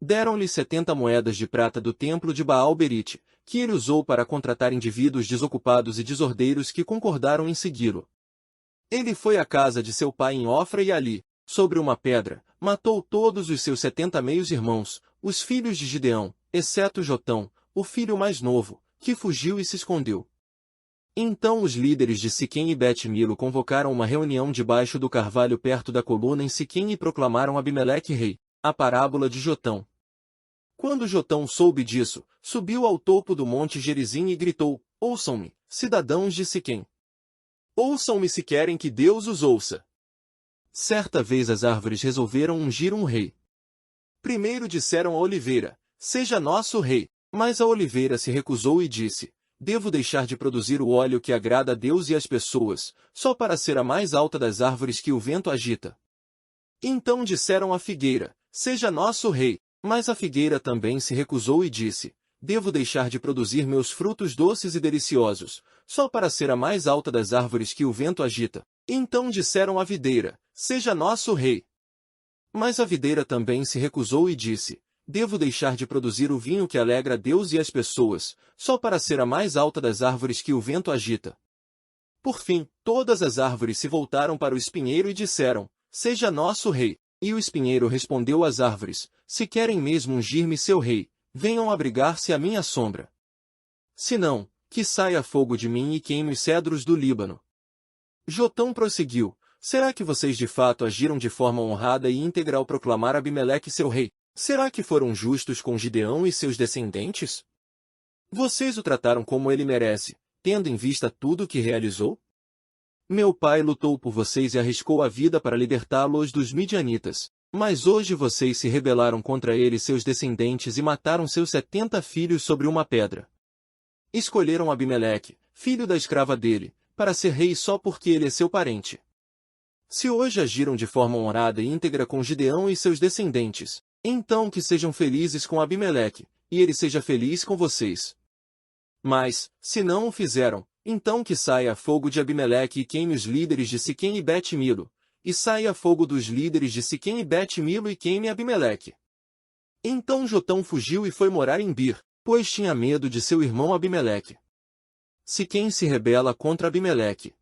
Deram-lhe 70 moedas de prata do templo de Baal-Berite, que ele usou para contratar indivíduos desocupados e desordeiros que concordaram em segui-lo. Ele foi à casa de seu pai em Ofra e ali, sobre uma pedra, matou todos os seus 70 meios-irmãos, os filhos de Gideão, exceto Jotão, o filho mais novo, que fugiu e se escondeu. Então os líderes de Siquém e Bet-Milo convocaram uma reunião debaixo do carvalho perto da coluna em Siquém e proclamaram Abimeleque rei, a parábola de Jotão. Quando Jotão soube disso, subiu ao topo do monte Gerizim e gritou: ouçam-me, cidadãos de Siquém. Ouçam-me se querem que Deus os ouça. Certa vez as árvores resolveram ungir um rei. Primeiro disseram à oliveira: seja nosso rei. Mas a oliveira se recusou e disse: devo deixar de produzir o óleo que agrada a Deus e às pessoas, só para ser a mais alta das árvores que o vento agita. Então disseram à figueira: seja nosso rei. Mas a figueira também se recusou e disse: devo deixar de produzir meus frutos doces e deliciosos, só para ser a mais alta das árvores que o vento agita. Então disseram à videira: seja nosso rei. Mas a videira também se recusou e disse: devo deixar de produzir o vinho que alegra a Deus e as pessoas, só para ser a mais alta das árvores que o vento agita. Por fim, todas as árvores se voltaram para o espinheiro e disseram: seja nosso rei. E o espinheiro respondeu às árvores: se querem mesmo ungir-me seu rei, venham abrigar-se à minha sombra. Se não, que saia fogo de mim e queime os cedros do Líbano. Jotão prosseguiu: será que vocês de fato agiram de forma honrada e íntegra ao proclamar Abimeleque seu rei? Será que foram justos com Gideão e seus descendentes? Vocês o trataram como ele merece, tendo em vista tudo o que realizou? Meu pai lutou por vocês e arriscou a vida para libertá-los dos midianitas. Mas hoje vocês se rebelaram contra ele e seus descendentes e mataram seus 70 filhos sobre uma pedra. Escolheram Abimeleque, filho da escrava dele, para ser rei só porque ele é seu parente. Se hoje agiram de forma honrada e íntegra com Gideão e seus descendentes, então que sejam felizes com Abimeleque, e ele seja feliz com vocês. Mas, se não o fizeram, então que saia fogo de Abimeleque e queime os líderes de Siquém e Bet-Milo, e saia fogo dos líderes de Siquém e Bet-Milo e queime Abimeleque. Então Jotão fugiu e foi morar em Bir, pois tinha medo de seu irmão Abimeleque. Siquém se rebela contra Abimeleque.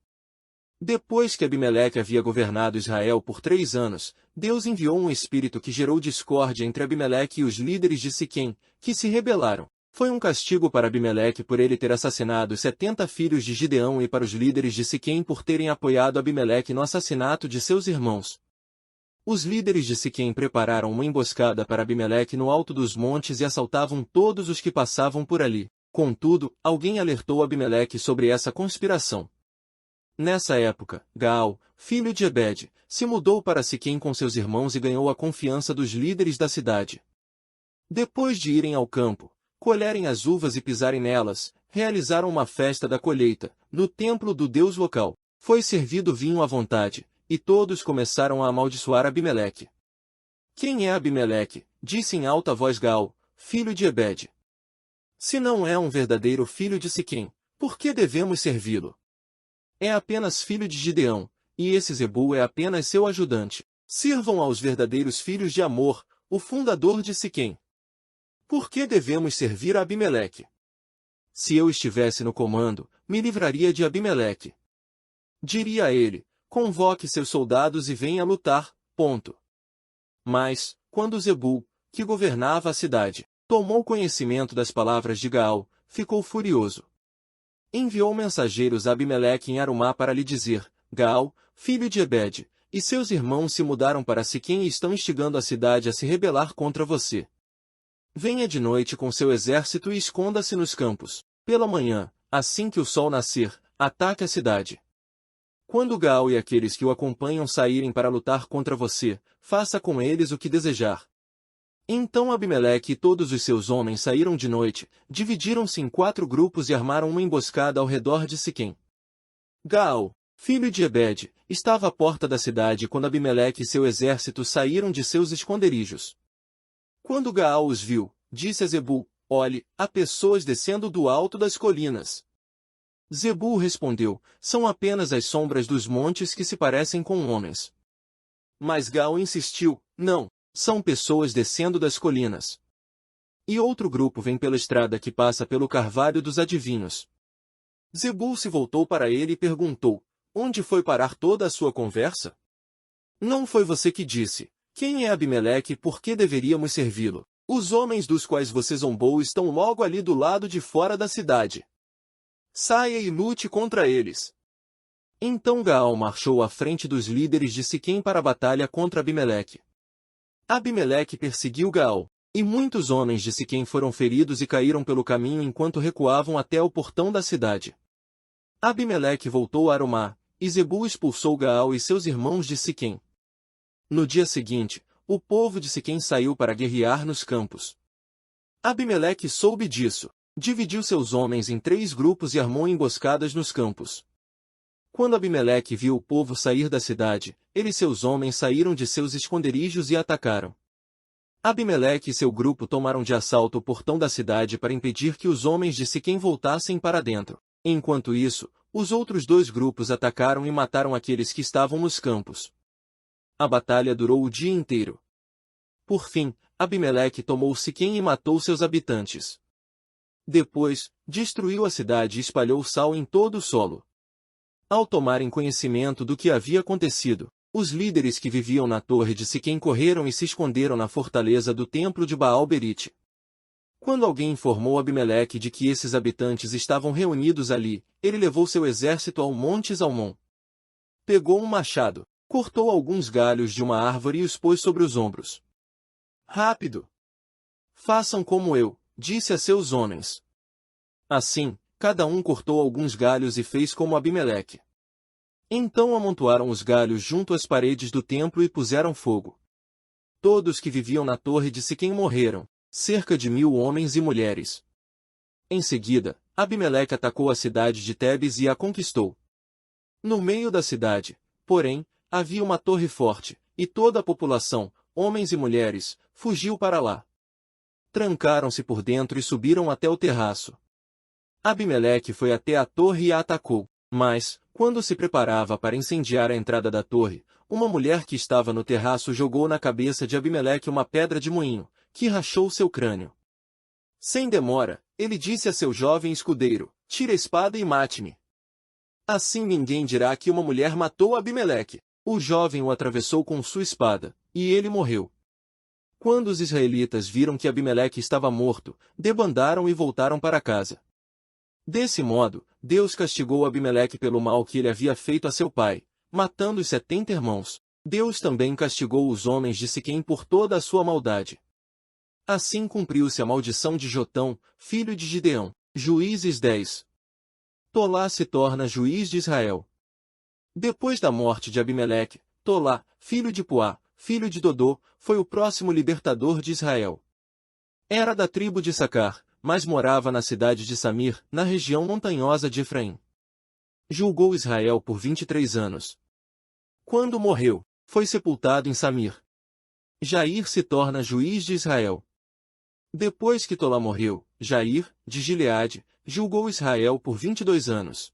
Depois que Abimeleque havia governado Israel por 3 anos, Deus enviou um espírito que gerou discórdia entre Abimeleque e os líderes de Siquém, que se rebelaram. Foi um castigo para Abimeleque por ele ter assassinado os 70 filhos de Gideão e para os líderes de Siquém por terem apoiado Abimeleque no assassinato de seus irmãos. Os líderes de Siquém prepararam uma emboscada para Abimeleque no alto dos montes e assaltavam todos os que passavam por ali. Contudo, alguém alertou Abimeleque sobre essa conspiração. Nessa época, Gaal, filho de Ebed, se mudou para Siquém com seus irmãos e ganhou a confiança dos líderes da cidade. Depois de irem ao campo, colherem as uvas e pisarem nelas, realizaram uma festa da colheita, no templo do deus local. Foi servido vinho à vontade, e todos começaram a amaldiçoar Abimeleque. Quem é Abimeleque? Disse em alta voz Gaal, filho de Ebed. Se não é um verdadeiro filho de Siquém, por que devemos servi-lo? É apenas filho de Gideão, e esse Zebul é apenas seu ajudante. Sirvam aos verdadeiros filhos de Amor, o fundador de Siquém. Por que devemos servir a Abimeleque? Se eu estivesse no comando, me livraria de Abimeleque. Diria a ele, convoque seus soldados e venha lutar, ponto. Mas, quando Zebul, que governava a cidade, tomou conhecimento das palavras de Gaal, ficou furioso. Enviou mensageiros a Abimeleque em Arumá para lhe dizer, Gaal, filho de Ebed, e seus irmãos se mudaram para Siquém e estão instigando a cidade a se rebelar contra você. Venha de noite com seu exército e esconda-se nos campos. Pela manhã, assim que o sol nascer, ataque a cidade. Quando Gaal e aqueles que o acompanham saírem para lutar contra você, faça com eles o que desejar. Então Abimeleque e todos os seus homens saíram de noite, dividiram-se em 4 grupos e armaram uma emboscada ao redor de Siquém. Gaal, filho de Ebed, estava à porta da cidade quando Abimeleque e seu exército saíram de seus esconderijos. Quando Gaal os viu, disse a Zebul, olhe, há pessoas descendo do alto das colinas. Zebul respondeu, são apenas as sombras dos montes que se parecem com homens. Mas Gaal insistiu, não, são pessoas descendo das colinas. E outro grupo vem pela estrada que passa pelo carvalho dos adivinhos. Zebul se voltou para ele e perguntou, onde foi parar toda a sua conversa? Não foi você que disse, quem é Abimeleque e por que deveríamos servi-lo? Os homens dos quais você zombou estão logo ali do lado de fora da cidade. Saia e lute contra eles. Então Gaal marchou à frente dos líderes de Siquém para a batalha contra Abimeleque. Abimeleque perseguiu Gaal, e muitos homens de Siquém foram feridos e caíram pelo caminho enquanto recuavam até o portão da cidade. Abimeleque voltou a Arumá, e Zebul expulsou Gaal e seus irmãos de Siquém. No dia seguinte, o povo de Siquém saiu para guerrear nos campos. Abimeleque soube disso, dividiu seus homens em 3 grupos e armou emboscadas nos campos. Quando Abimeleque viu o povo sair da cidade, ele e seus homens saíram de seus esconderijos e atacaram. Abimeleque e seu grupo tomaram de assalto o portão da cidade para impedir que os homens de Siquém voltassem para dentro. Enquanto isso, os outros 2 grupos atacaram e mataram aqueles que estavam nos campos. A batalha durou o dia inteiro. Por fim, Abimeleque tomou Siquém e matou seus habitantes. Depois, destruiu a cidade e espalhou sal em todo o solo. Ao tomarem conhecimento do que havia acontecido, os líderes que viviam na torre de Siquém correram e se esconderam na fortaleza do templo de Baal-Berite. Quando alguém informou Abimeleque de que esses habitantes estavam reunidos ali, ele levou seu exército ao Monte Zalmon. Pegou um machado, cortou alguns galhos de uma árvore e os pôs sobre os ombros. Rápido! Façam como eu, disse a seus homens. Assim, cada um cortou alguns galhos e fez como Abimeleque. Então amontoaram os galhos junto às paredes do templo e puseram fogo. Todos que viviam na torre de Siquém morreram, cerca de 1000 homens e mulheres. Em seguida, Abimeleque atacou a cidade de Tebes e a conquistou. No meio da cidade, porém, havia uma torre forte, e toda a população, homens e mulheres, fugiu para lá. Trancaram-se por dentro e subiram até o terraço. Abimeleque foi até a torre e a atacou, mas, quando se preparava para incendiar a entrada da torre, uma mulher que estava no terraço jogou na cabeça de Abimeleque uma pedra de moinho, que rachou seu crânio. Sem demora, ele disse a seu jovem escudeiro, tire a espada e mate-me. Assim ninguém dirá que uma mulher matou Abimeleque. O jovem o atravessou com sua espada, e ele morreu. Quando os israelitas viram que Abimeleque estava morto, debandaram e voltaram para casa. Desse modo, Deus castigou Abimeleque pelo mal que ele havia feito a seu pai, matando os 70 irmãos. Deus também castigou os homens de Siquém por toda a sua maldade. Assim cumpriu-se a maldição de Jotão, filho de Gideão. Juízes 10. Tolá se torna juiz de Israel. Depois da morte de Abimeleque, Tolá, filho de Puá, filho de Dodô, foi o próximo libertador de Israel. Era da tribo de Issacar, mas morava na cidade de Samir, na região montanhosa de Efraim. Julgou Israel por 23 anos. Quando morreu, foi sepultado em Samir. Jair se torna juiz de Israel. Depois que Tolá morreu, Jair, de Gileade, julgou Israel por 22 anos.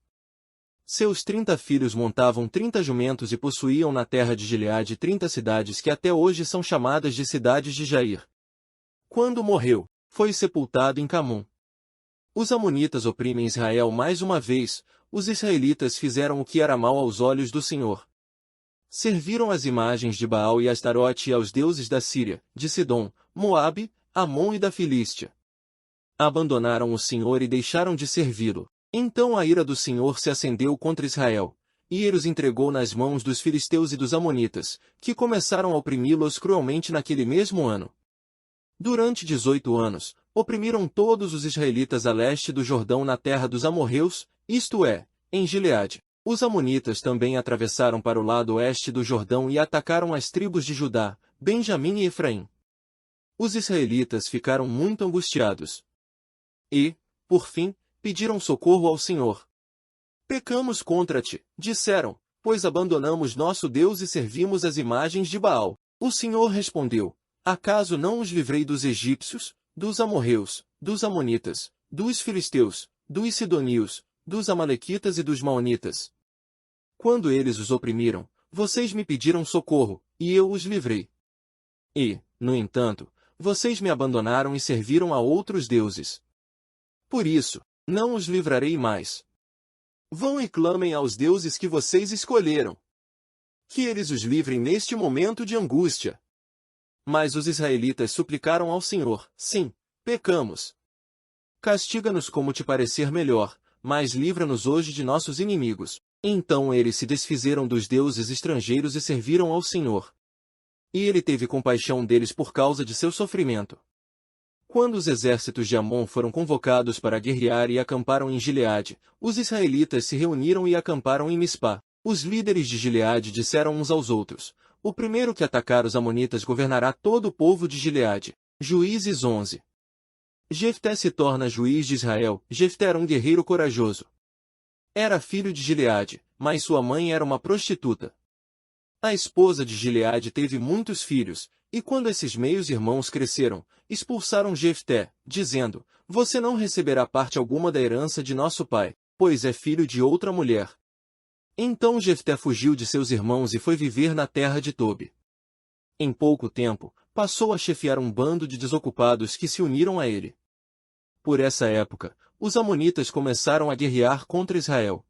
Seus 30 filhos montavam 30 jumentos e possuíam na terra de Gileade 30 cidades que até hoje são chamadas de cidades de Jair. Quando morreu, foi sepultado em Camum. Os amonitas oprimem Israel mais uma vez. Os israelitas fizeram o que era mal aos olhos do Senhor. Serviram as imagens de Baal e Astarote e aos deuses da Síria, de Sidom, Moabe, Amon e da Filístia. Abandonaram o Senhor e deixaram de servi-lo. Então a ira do Senhor se acendeu contra Israel, e ele os entregou nas mãos dos filisteus e dos amonitas, que começaram a oprimi-los cruelmente naquele mesmo ano. Durante 18 anos, oprimiram todos os israelitas a leste do Jordão na terra dos amorreus, isto é, em Gileade. Os amonitas também atravessaram para o lado oeste do Jordão e atacaram as tribos de Judá, Benjamim e Efraim. Os israelitas ficaram muito angustiados. E, por fim, pediram socorro ao Senhor. Pecamos contra ti, disseram, pois abandonamos nosso Deus e servimos as imagens de Baal. O Senhor respondeu: acaso não os livrei dos egípcios, dos amorreus, dos amonitas, dos filisteus, dos sidonios, dos amalequitas e dos maonitas? Quando eles os oprimiram, vocês me pediram socorro, e eu os livrei. E, no entanto, vocês me abandonaram e serviram a outros deuses. Por isso, não os livrarei mais. Vão e clamem aos deuses que vocês escolheram. Que eles os livrem neste momento de angústia. Mas os israelitas suplicaram ao Senhor: sim, pecamos. Castiga-nos como te parecer melhor, mas livra-nos hoje de nossos inimigos. Então eles se desfizeram dos deuses estrangeiros e serviram ao Senhor. E ele teve compaixão deles por causa de seu sofrimento. Quando os exércitos de Amon foram convocados para guerrear e acamparam em Gileade, os israelitas se reuniram e acamparam em Mispá. Os líderes de Gileade disseram uns aos outros: o primeiro que atacar os amonitas governará todo o povo de Gileade. Juízes 11. Jefté se torna juiz de Israel. Jefté era um guerreiro corajoso. Era filho de Gileade, mas sua mãe era uma prostituta. A esposa de Gileade teve muitos filhos, e quando esses meios-irmãos cresceram, expulsaram Jefté, dizendo: você não receberá parte alguma da herança de nosso pai, pois é filho de outra mulher. Então Jefté fugiu de seus irmãos e foi viver na terra de Tobi. Em pouco tempo, passou a chefiar um bando de desocupados que se uniram a ele. Por essa época, os amonitas começaram a guerrear contra Israel.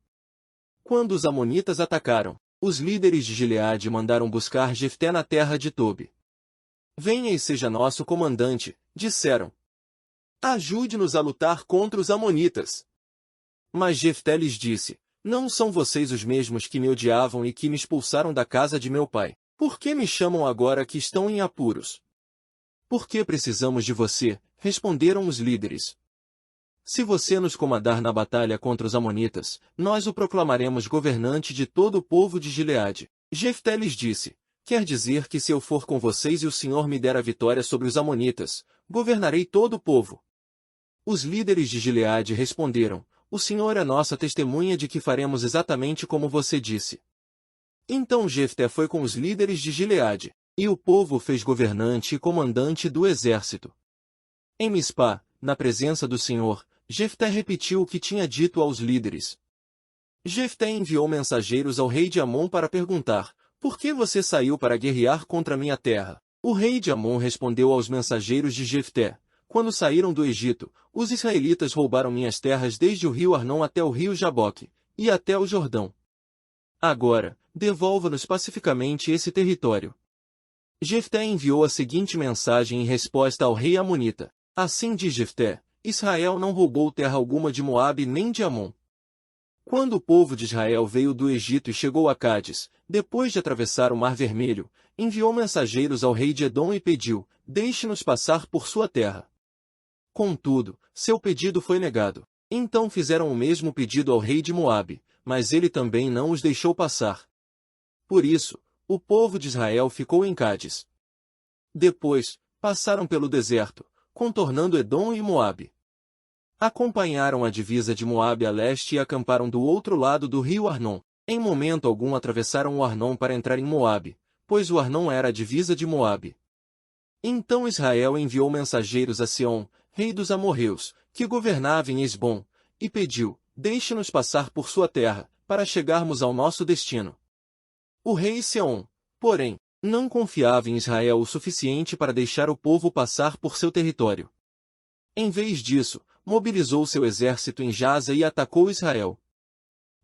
Quando os amonitas atacaram, os líderes de Gileade mandaram buscar Jefté na terra de Tobi. Venha e seja nosso comandante, disseram. Ajude-nos a lutar contra os amonitas. Mas Jefté lhes disse: não são vocês os mesmos que me odiavam e que me expulsaram da casa de meu pai. Por que me chamam agora que estão em apuros? Por que precisamos de você? Responderam os líderes. Se você nos comandar na batalha contra os amonitas, nós o proclamaremos governante de todo o povo de Gileade. Jefté lhes disse: quer dizer que se eu for com vocês e o Senhor me der a vitória sobre os amonitas, governarei todo o povo. Os líderes de Gileade responderam: o Senhor é nossa testemunha de que faremos exatamente como você disse. Então Jefté foi com os líderes de Gileade, e o povo o fez governante e comandante do exército. Em Mispá, na presença do Senhor, Jefté repetiu o que tinha dito aos líderes. Jefté enviou mensageiros ao rei de Amon para perguntar: por que você saiu para guerrear contra minha terra? O rei de Amon respondeu aos mensageiros de Jefté: quando saíram do Egito, os israelitas roubaram minhas terras desde o rio Arnon até o rio Jaboque, e até o Jordão. Agora, devolva-nos pacificamente esse território. Jefté enviou a seguinte mensagem em resposta ao rei amonita: assim diz Jefté: Israel não roubou terra alguma de Moabe nem de Amon. Quando o povo de Israel veio do Egito e chegou a Cádiz, depois de atravessar o Mar Vermelho, enviou mensageiros ao rei de Edom e pediu: deixe-nos passar por sua terra. Contudo, seu pedido foi negado. Então fizeram o mesmo pedido ao rei de Moabe, mas ele também não os deixou passar. Por isso, o povo de Israel ficou em Cádiz. Depois, passaram pelo deserto, contornando Edom e Moabe. Acompanharam a divisa de Moabe a leste e acamparam do outro lado do rio Arnon. Em momento algum atravessaram o Arnon para entrar em Moabe, pois o Arnon era a divisa de Moabe. Então Israel enviou mensageiros a Seom, rei dos amorreus, que governava em Hesbom, e pediu: deixe-nos passar por sua terra, para chegarmos ao nosso destino. O rei Seom, porém, não confiava em Israel o suficiente para deixar o povo passar por seu território. Em vez disso, mobilizou seu exército em Jaza e atacou Israel.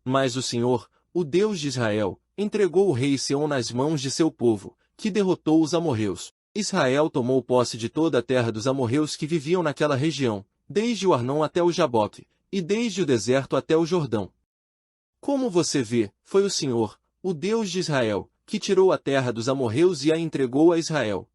Mas o Senhor, o Deus de Israel, entregou o rei Seom nas mãos de seu povo, que derrotou os amorreus. Israel tomou posse de toda a terra dos amorreus que viviam naquela região, desde o Arnon até o Jaboque, e desde o deserto até o Jordão. Como você vê, foi o Senhor, o Deus de Israel, que tirou a terra dos amorreus e a entregou a Israel.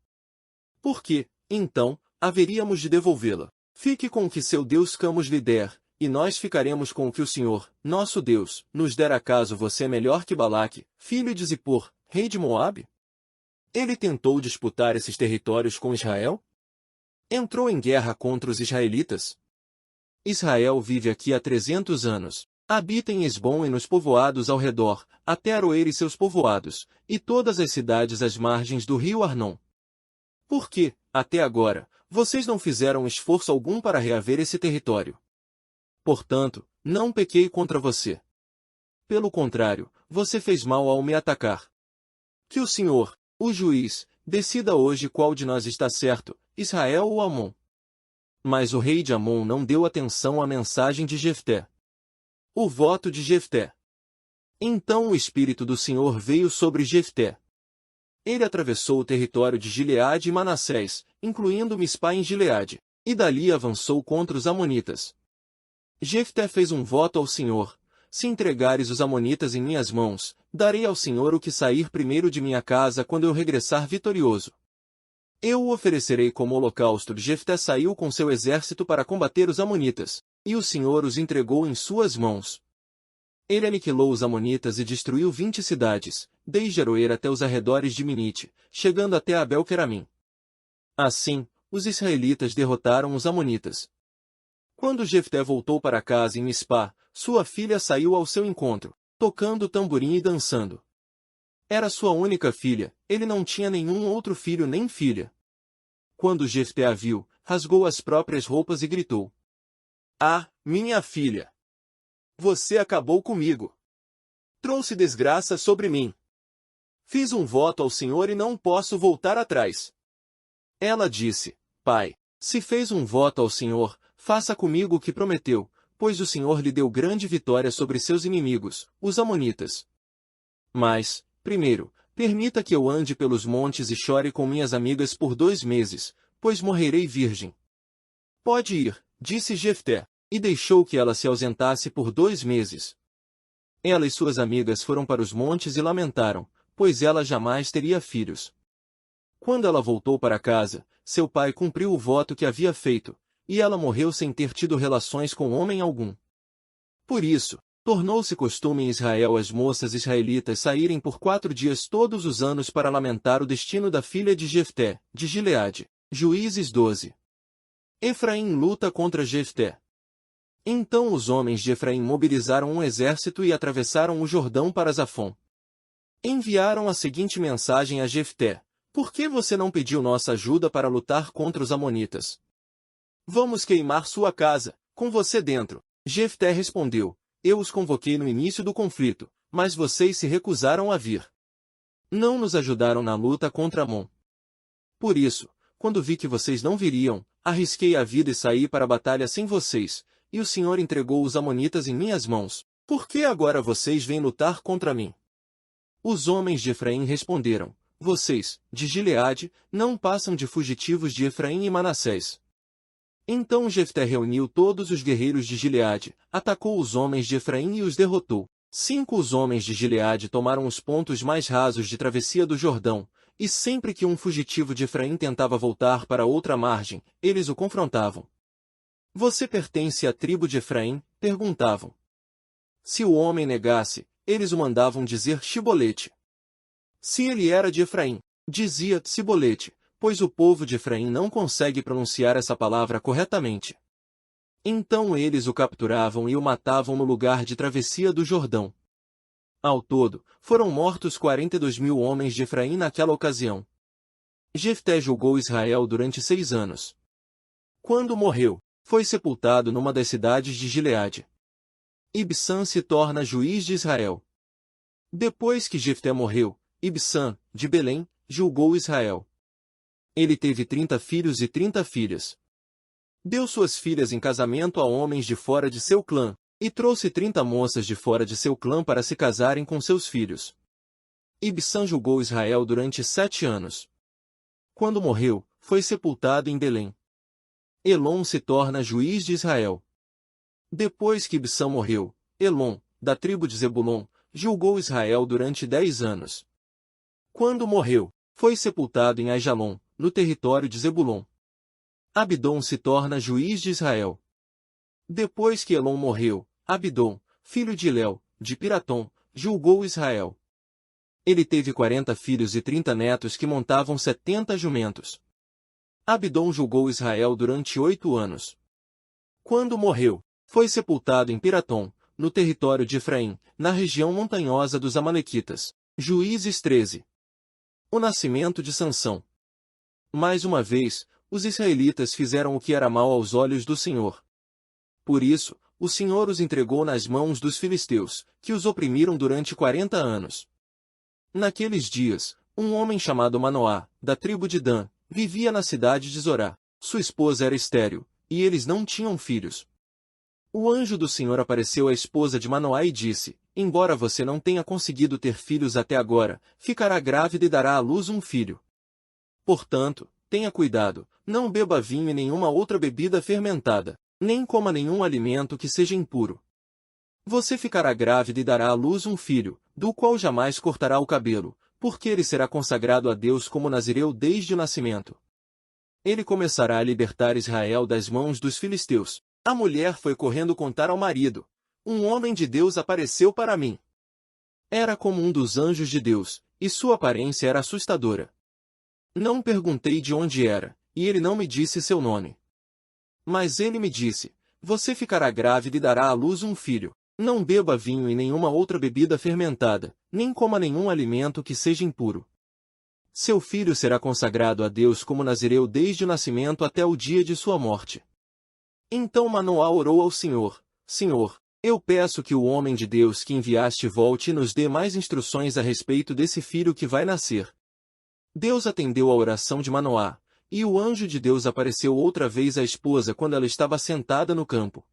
Por que, então, haveríamos de devolvê-la? Fique com o que seu Deus Camus lhe der, e nós ficaremos com o que o Senhor, nosso Deus, nos der. Acaso você é melhor que Balaque, filho de Zippor, rei de Moabe? Ele tentou disputar esses territórios com Israel? Entrou em guerra contra os israelitas? Israel vive aqui há 300 anos. Habita em Hesbom e nos povoados ao redor, até Aroer e seus povoados, e todas as cidades às margens do rio Arnon. Por que, até agora, vocês não fizeram esforço algum para reaver esse território? Portanto, não pequei contra você. Pelo contrário, você fez mal ao me atacar. Que o Senhor, o juiz, decida hoje qual de nós está certo, Israel ou Amon. Mas o rei de Amon não deu atenção à mensagem de Jefté. O voto de Jefté. Então o Espírito do Senhor veio sobre Jefté. Ele atravessou o território de Gileade e Manassés, incluindo Mispá em Gileade, e dali avançou contra os amonitas. Jefté fez um voto ao Senhor: se entregares os amonitas em minhas mãos, darei ao Senhor o que sair primeiro de minha casa quando eu regressar vitorioso. Eu o oferecerei como holocausto. Jefté saiu com seu exército para combater os amonitas, e o Senhor os entregou em suas mãos. Ele aniquilou os amonitas e destruiu 20 cidades, desde Aroer até os arredores de Minite, chegando até Abel-Queramim. Assim, os israelitas derrotaram os amonitas. Quando Jefté voltou para casa em Mispá, sua filha saiu ao seu encontro, tocando tamborim e dançando. Era sua única filha, ele não tinha nenhum outro filho nem filha. Quando Jefté a viu, rasgou as próprias roupas e gritou: Ah, minha filha! Você acabou comigo. Trouxe desgraça sobre mim. Fiz um voto ao Senhor e não posso voltar atrás. Ela disse: Pai, se fez um voto ao Senhor, faça comigo o que prometeu, pois o Senhor lhe deu grande vitória sobre seus inimigos, os amonitas. Mas, primeiro, permita que eu ande pelos montes e chore com minhas amigas por 2 meses, pois morrerei virgem. Pode ir, disse Jefté, e deixou que ela se ausentasse por 2 meses. Ela e suas amigas foram para os montes e lamentaram, pois ela jamais teria filhos. Quando ela voltou para casa, seu pai cumpriu o voto que havia feito, e ela morreu sem ter tido relações com homem algum. Por isso, tornou-se costume em Israel as moças israelitas saírem por 4 dias todos os anos para lamentar o destino da filha de Jefté, de Gileade. Juízes 12. Efraim luta contra Jefté. Então os homens de Efraim mobilizaram um exército e atravessaram o Jordão para Zafon. Enviaram a seguinte mensagem a Jefté: Por que você não pediu nossa ajuda para lutar contra os amonitas? Vamos queimar sua casa, com você dentro. Jefté respondeu: Eu os convoquei no início do conflito, mas vocês se recusaram a vir. Não nos ajudaram na luta contra Amon. Por isso, quando vi que vocês não viriam, arrisquei a vida e saí para a batalha sem vocês, e o Senhor entregou os amonitas em minhas mãos. Por que agora vocês vêm lutar contra mim? Os homens de Efraim responderam: Vocês, de Gileade, não passam de fugitivos de Efraim e Manassés. Então Jefté reuniu todos os guerreiros de Gileade, atacou os homens de Efraim e os derrotou. 5 Os homens de Gileade tomaram os pontos mais rasos de travessia do Jordão, e sempre que um fugitivo de Efraim tentava voltar para outra margem, eles o confrontavam. Você pertence à tribo de Efraim? Perguntavam. Se o homem negasse, eles o mandavam dizer Shibolete. Se ele era de Efraim, dizia Sibolete, pois o povo de Efraim não consegue pronunciar essa palavra corretamente. Então eles o capturavam e o matavam no lugar de travessia do Jordão. Ao todo, foram mortos 42.000 homens de Efraim naquela ocasião. Jefté julgou Israel durante 6 anos. Quando morreu, foi sepultado numa das cidades de Gileade. Ibsã se torna juiz de Israel. Depois que Jefté morreu, Ibsã, de Belém, julgou Israel. Ele teve 30 filhos e 30 filhas. Deu suas filhas em casamento a homens de fora de seu clã, e trouxe 30 moças de fora de seu clã para se casarem com seus filhos. Ibsã julgou Israel durante 7 anos. Quando morreu, foi sepultado em Belém. Elon se torna juiz de Israel. Depois que Ibsã morreu, Elon, da tribo de Zebulon, julgou Israel durante 10 anos. Quando morreu, foi sepultado em Aijalon, no território de Zebulon. Abidom se torna juiz de Israel. Depois que Elon morreu, Abidom, filho de Hilel, de Piratom, julgou Israel. Ele teve 40 filhos e 30 netos que montavam 70 jumentos. Abidom julgou Israel durante 8 anos. Quando morreu, foi sepultado em Piratom, no território de Efraim, na região montanhosa dos Amalequitas. Juízes 13. O nascimento de Sansão. Mais uma vez, os israelitas fizeram o que era mal aos olhos do Senhor. Por isso, o Senhor os entregou nas mãos dos filisteus, que os oprimiram durante 40 anos. Naqueles dias, um homem chamado Manoá, da tribo de Dan, vivia na cidade de Zorá. Sua esposa era estéril, e eles não tinham filhos. O anjo do Senhor apareceu à esposa de Manoá e disse: embora você não tenha conseguido ter filhos até agora, ficará grávida e dará à luz um filho. Portanto, tenha cuidado, não beba vinho e nenhuma outra bebida fermentada, nem coma nenhum alimento que seja impuro. Você ficará grávida e dará à luz um filho, do qual jamais cortará o cabelo, porque ele será consagrado a Deus como nazireu desde o nascimento. Ele começará a libertar Israel das mãos dos filisteus. A mulher foi correndo contar ao marido: um homem de Deus apareceu para mim. Era como um dos anjos de Deus, e sua aparência era assustadora. Não perguntei de onde era, e ele não me disse seu nome. Mas ele me disse: você ficará grávida e dará à luz um filho. Não beba vinho e nenhuma outra bebida fermentada, nem coma nenhum alimento que seja impuro. Seu filho será consagrado a Deus como nazireu desde o nascimento até o dia de sua morte. Então Manoá orou ao Senhor: Senhor, eu peço que o homem de Deus que enviaste volte e nos dê mais instruções a respeito desse filho que vai nascer. Deus atendeu a oração de Manoá, e o anjo de Deus apareceu outra vez à esposa quando ela estava sentada no campo.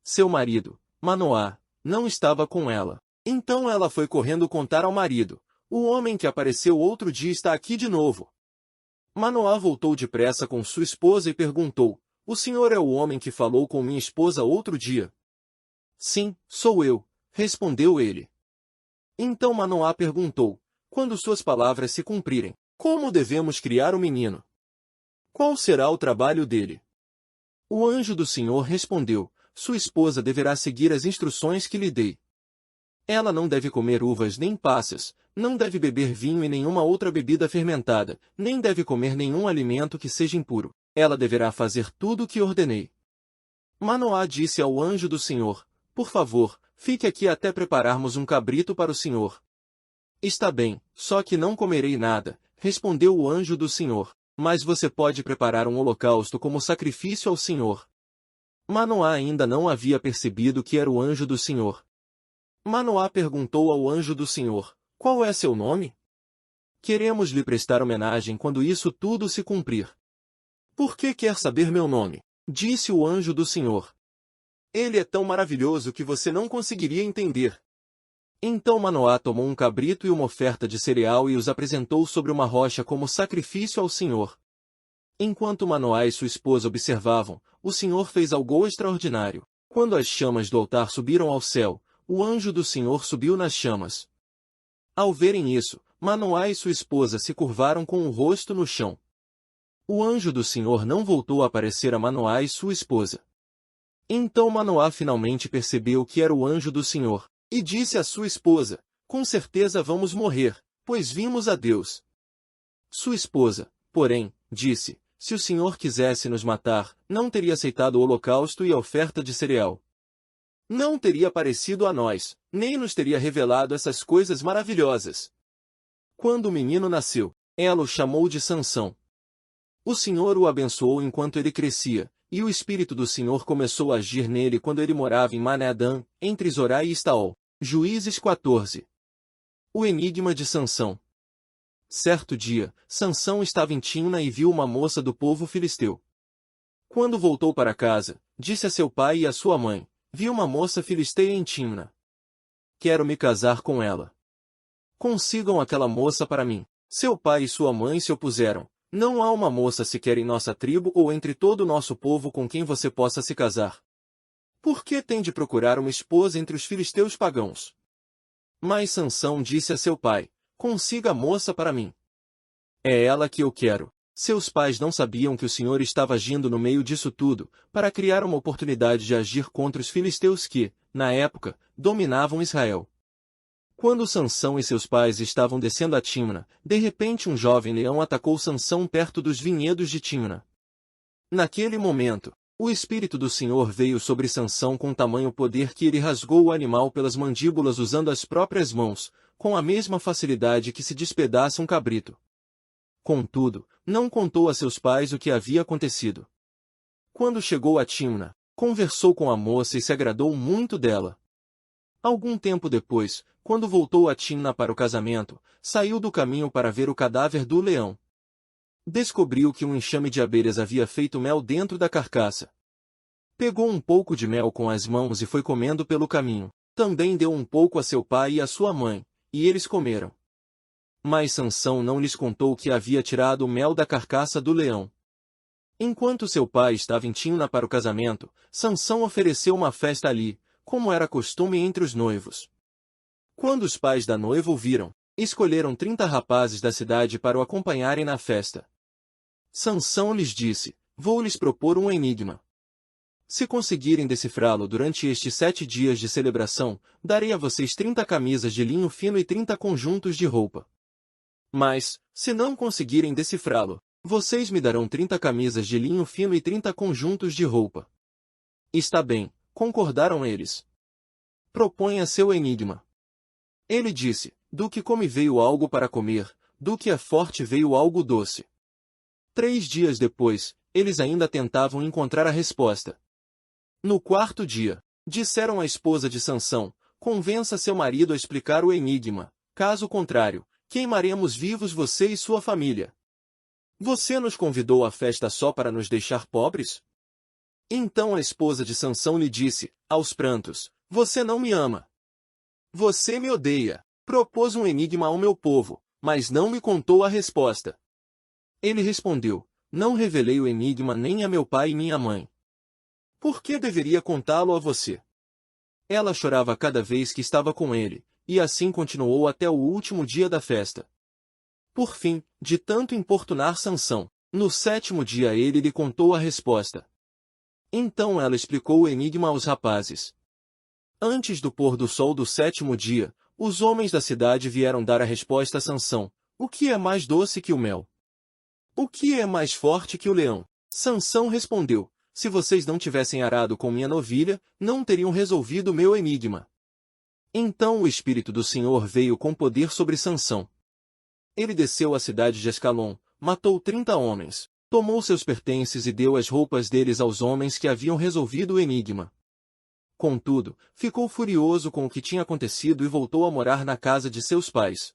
Seu marido, Manoá, não estava com ela. Então ela foi correndo contar ao marido: o homem que apareceu outro dia está aqui de novo. Manoá voltou depressa com sua esposa e perguntou: o senhor é o homem que falou com minha esposa outro dia? Sim, sou eu, respondeu ele. Então Manoá perguntou: quando suas palavras se cumprirem, como devemos criar o menino? Qual será o trabalho dele? O anjo do Senhor respondeu: sua esposa deverá seguir as instruções que lhe dei. Ela não deve comer uvas nem passas, não deve beber vinho e nenhuma outra bebida fermentada, nem deve comer nenhum alimento que seja impuro. Ela deverá fazer tudo o que ordenei. Manoá disse ao anjo do Senhor: por favor, fique aqui até prepararmos um cabrito para o Senhor. Está bem, só que não comerei nada, respondeu o anjo do Senhor, mas você pode preparar um holocausto como sacrifício ao Senhor. Manoá ainda não havia percebido que era o anjo do Senhor. Manoá perguntou ao anjo do Senhor: qual é seu nome? Queremos lhe prestar homenagem quando isso tudo se cumprir. Por que quer saber meu nome? Disse o anjo do Senhor. Ele é tão maravilhoso que você não conseguiria entender. Então Manoá tomou um cabrito e uma oferta de cereal e os apresentou sobre uma rocha como sacrifício ao Senhor. Enquanto Manoá e sua esposa observavam, o Senhor fez algo extraordinário. Quando as chamas do altar subiram ao céu, o anjo do Senhor subiu nas chamas. Ao verem isso, Manoá e sua esposa se curvaram com o rosto no chão. O anjo do Senhor não voltou a aparecer a Manoá e sua esposa. Então Manoá finalmente percebeu que era o anjo do Senhor, e disse à sua esposa: com certeza vamos morrer, pois vimos a Deus. Sua esposa, porém, disse: se o Senhor quisesse nos matar, não teria aceitado o holocausto e a oferta de cereal. Não teria aparecido a nós, nem nos teria revelado essas coisas maravilhosas. Quando o menino nasceu, Ela o chamou de Sansão. O Senhor o abençoou enquanto ele crescia, e o Espírito do Senhor começou a agir nele quando ele morava em Manaadã, entre Zorá e Estaol. Juízes 14. O enigma de Sansão. Certo dia, Sansão estava em Timna e viu uma moça do povo filisteu. Quando voltou para casa, disse a seu pai e a sua mãe: Vi uma moça filisteia em Timna. Quero me casar com ela. Consigam aquela moça para mim. Seu pai e sua mãe se opuseram. Não há uma moça sequer em nossa tribo ou entre todo o nosso povo com quem você possa se casar. Por que tem de procurar uma esposa entre os filisteus pagãos? Mas Sansão disse a seu pai: Consiga a moça para mim. É ela que eu quero. Seus pais não sabiam que o Senhor estava agindo no meio disso tudo, para criar uma oportunidade de agir contra os filisteus que, na época, dominavam Israel. Quando Sansão e seus pais estavam descendo a Timna, de repente um jovem leão atacou Sansão perto dos vinhedos de Timna. Naquele momento, o Espírito do Senhor veio sobre Sansão com tamanho poder que ele rasgou o animal pelas mandíbulas usando as próprias mãos, com a mesma facilidade que se despedaça um cabrito. Contudo, não contou a seus pais o que havia acontecido. Quando chegou a Timna, conversou com a moça e se agradou muito dela. Algum tempo depois, quando voltou a Timna para o casamento, saiu do caminho para ver o cadáver do leão. Descobriu que um enxame de abelhas havia feito mel dentro da carcaça. Pegou um pouco de mel com as mãos e foi comendo pelo caminho. Também deu um pouco a seu pai e a sua mãe, e eles comeram. Mas Sansão não lhes contou que havia tirado o mel da carcaça do leão. Enquanto seu pai estava em Timna para o casamento, Sansão ofereceu uma festa ali, como era costume entre os noivos. Quando os pais da noiva o viram, escolheram 30 rapazes da cidade para o acompanharem na festa. Sansão lhes disse: Vou lhes propor um enigma. Se conseguirem decifrá-lo durante estes 7 dias de celebração, darei a vocês 30 camisas de linho fino e 30 conjuntos de roupa. Mas, se não conseguirem decifrá-lo, vocês me darão 30 camisas de linho fino e 30 conjuntos de roupa. Está bem, concordaram eles. Proponha seu enigma. Ele disse: Do que come veio algo para comer, do que é forte veio algo doce. 3 dias depois, eles ainda tentavam encontrar a resposta. No 4º dia, disseram à esposa de Sansão: Convença seu marido a explicar o enigma, caso contrário, queimaremos vivos você e sua família. Você nos convidou à festa só para nos deixar pobres? Então a esposa de Sansão lhe disse, aos prantos: Você não me ama. Você me odeia. Propôs um enigma ao meu povo, mas não me contou a resposta. Ele respondeu: Não revelei o enigma nem a meu pai e minha mãe. Por que deveria contá-lo a você? Ela chorava cada vez que estava com ele, e assim continuou até o último dia da festa. Por fim, de tanto importunar Sansão, no 7º dia ele lhe contou a resposta. Então ela explicou o enigma aos rapazes. Antes do pôr do sol do 7º dia, os homens da cidade vieram dar a resposta a Sansão: O que é mais doce que o mel? O que é mais forte que o leão? Sansão respondeu: Se vocês não tivessem arado com minha novilha, não teriam resolvido meu enigma. Então o Espírito do Senhor veio com poder sobre Sansão. Ele desceu à cidade de Ascalon, matou 30 homens, tomou seus pertences e deu as roupas deles aos homens que haviam resolvido o enigma. Contudo, ficou furioso com o que tinha acontecido e voltou a morar na casa de seus pais.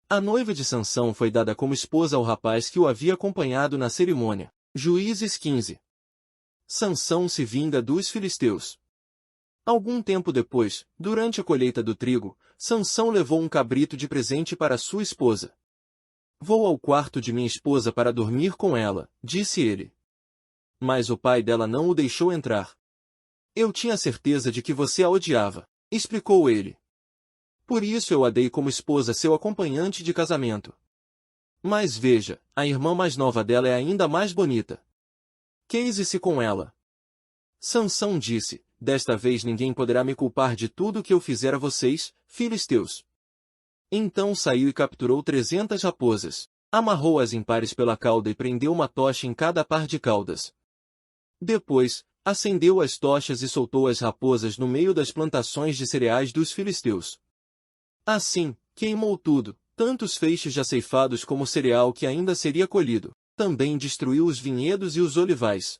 A noiva de Sansão foi dada como esposa ao rapaz que o havia acompanhado na cerimônia. Juízes 15. Sansão se vinga dos filisteus. Algum tempo depois, durante a colheita do trigo, Sansão levou um cabrito de presente para sua esposa. Vou ao quarto de minha esposa para dormir com ela, disse ele. Mas o pai dela não o deixou entrar. Eu tinha certeza de que você a odiava, explicou ele. Por isso eu a dei como esposa seu acompanhante de casamento. Mas veja, a irmã mais nova dela é ainda mais bonita. Case-se com ela. Sansão disse: Desta vez ninguém poderá me culpar de tudo o que eu fizer a vocês, filisteus. Então saiu e capturou 300 raposas, amarrou-as em pares pela cauda e prendeu uma tocha em cada par de caudas. Depois, acendeu as tochas e soltou as raposas no meio das plantações de cereais dos filisteus. Assim, queimou tudo, tantos feixes já ceifados como cereal que ainda seria colhido. Também destruiu os vinhedos e os olivais.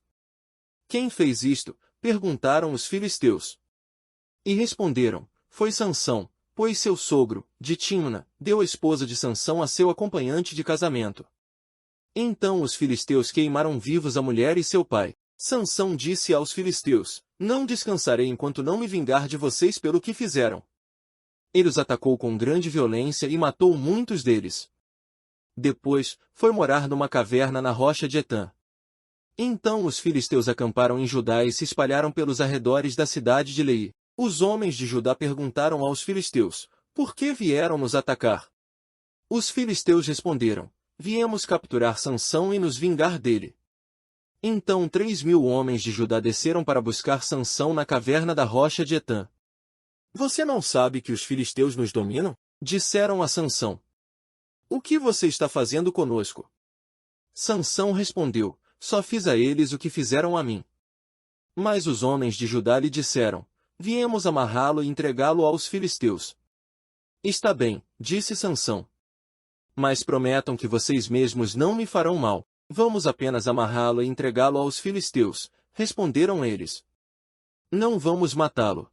Quem fez isto? Perguntaram os filisteus. E responderam, foi Sansão, pois seu sogro, de Tímna, deu a esposa de Sansão a seu acompanhante de casamento. Então os filisteus queimaram vivos a mulher e seu pai. Sansão disse aos filisteus, não descansarei enquanto não me vingar de vocês pelo que fizeram. Ele os atacou com grande violência e matou muitos deles. Depois, foi morar numa caverna na rocha de Etã. Então os filisteus acamparam em Judá e se espalharam pelos arredores da cidade de Lei. Os homens de Judá perguntaram aos filisteus, por que vieram nos atacar? Os filisteus responderam, viemos capturar Sansão e nos vingar dele. Então 3.000 homens de Judá desceram para buscar Sansão na caverna da rocha de Etã. Você não sabe que os filisteus nos dominam? Disseram a Sansão. O que você está fazendo conosco? Sansão respondeu, só fiz a eles o que fizeram a mim. Mas os homens de Judá lhe disseram, viemos amarrá-lo e entregá-lo aos filisteus. Está bem, disse Sansão. Mas prometam que vocês mesmos não me farão mal. Vamos apenas amarrá-lo e entregá-lo aos filisteus, responderam eles. Não vamos matá-lo.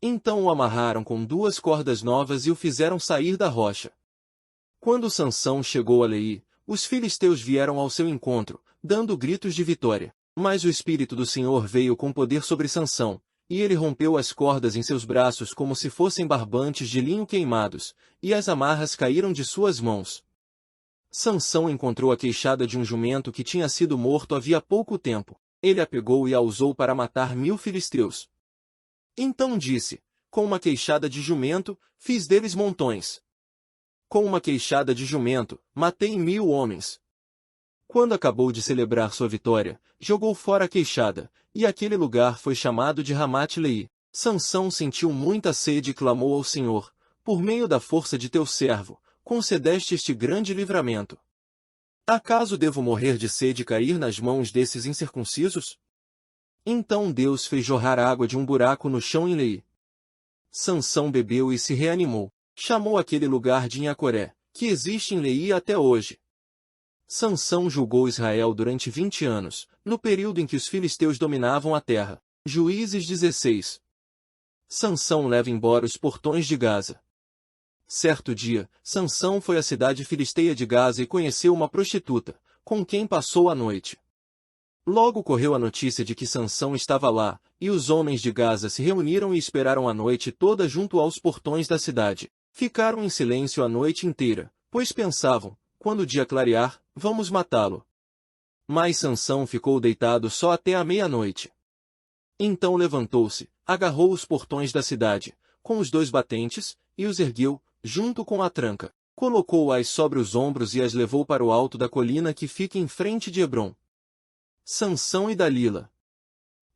Então o amarraram com 2 cordas novas e o fizeram sair da rocha. Quando Sansão chegou a Lei, os filisteus vieram ao seu encontro, dando gritos de vitória. Mas o Espírito do Senhor veio com poder sobre Sansão, e ele rompeu as cordas em seus braços como se fossem barbantes de linho queimados, e as amarras caíram de suas mãos. Sansão encontrou a queixada de um jumento que tinha sido morto havia pouco tempo. Ele a pegou e a usou para matar 1000 filisteus. Então disse, com uma queixada de jumento, fiz deles montões. Com uma queixada de jumento, matei 1000 homens. Quando acabou de celebrar sua vitória, jogou fora a queixada, e aquele lugar foi chamado de Ramat-Leí. Sansão sentiu muita sede e clamou ao Senhor, por meio da força de teu servo, concedeste este grande livramento. Acaso devo morrer de sede e cair nas mãos desses incircuncisos? Então Deus fez jorrar água de um buraco no chão em Lei. Sansão bebeu e se reanimou. Chamou aquele lugar de Inhacoré, que existe em Lei até hoje. Sansão julgou Israel durante 20 anos, no período em que os filisteus dominavam a terra. Juízes 16. Sansão leva embora os portões de Gaza. Certo dia, Sansão foi à cidade filisteia de Gaza e conheceu uma prostituta, com quem passou a noite. Logo correu a notícia de que Sansão estava lá, e os homens de Gaza se reuniram e esperaram a noite toda junto aos portões da cidade. Ficaram em silêncio a noite inteira, pois pensavam, quando o dia clarear, vamos matá-lo. Mas Sansão ficou deitado só até a meia-noite. Então levantou-se, agarrou os portões da cidade, com os 2 batentes, e os ergueu, junto com a tranca. Colocou-as sobre os ombros e as levou para o alto da colina que fica em frente de Hebrom. Sansão e Dalila.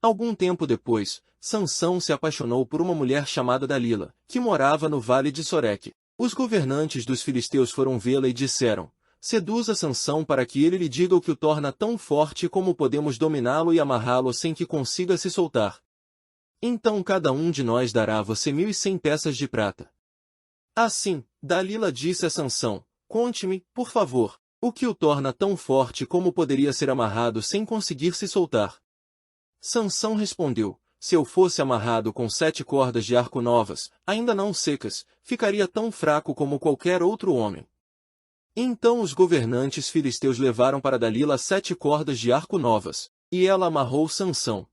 Algum tempo depois, Sansão se apaixonou por uma mulher chamada Dalila, que morava no vale de Soreque. Os governantes dos filisteus foram vê-la e disseram, seduza Sansão para que ele lhe diga o que o torna tão forte como podemos dominá-lo e amarrá-lo sem que consiga se soltar. Então cada um de nós dará a você 1.100 peças de prata. Assim, Dalila disse a Sansão, conte-me, por favor, o que o torna tão forte como poderia ser amarrado sem conseguir se soltar. Sansão respondeu, se eu fosse amarrado com 7 cordas de arco novas, ainda não secas, ficaria tão fraco como qualquer outro homem. Então os governantes filisteus levaram para Dalila 7 cordas de arco novas, e ela amarrou Sansão.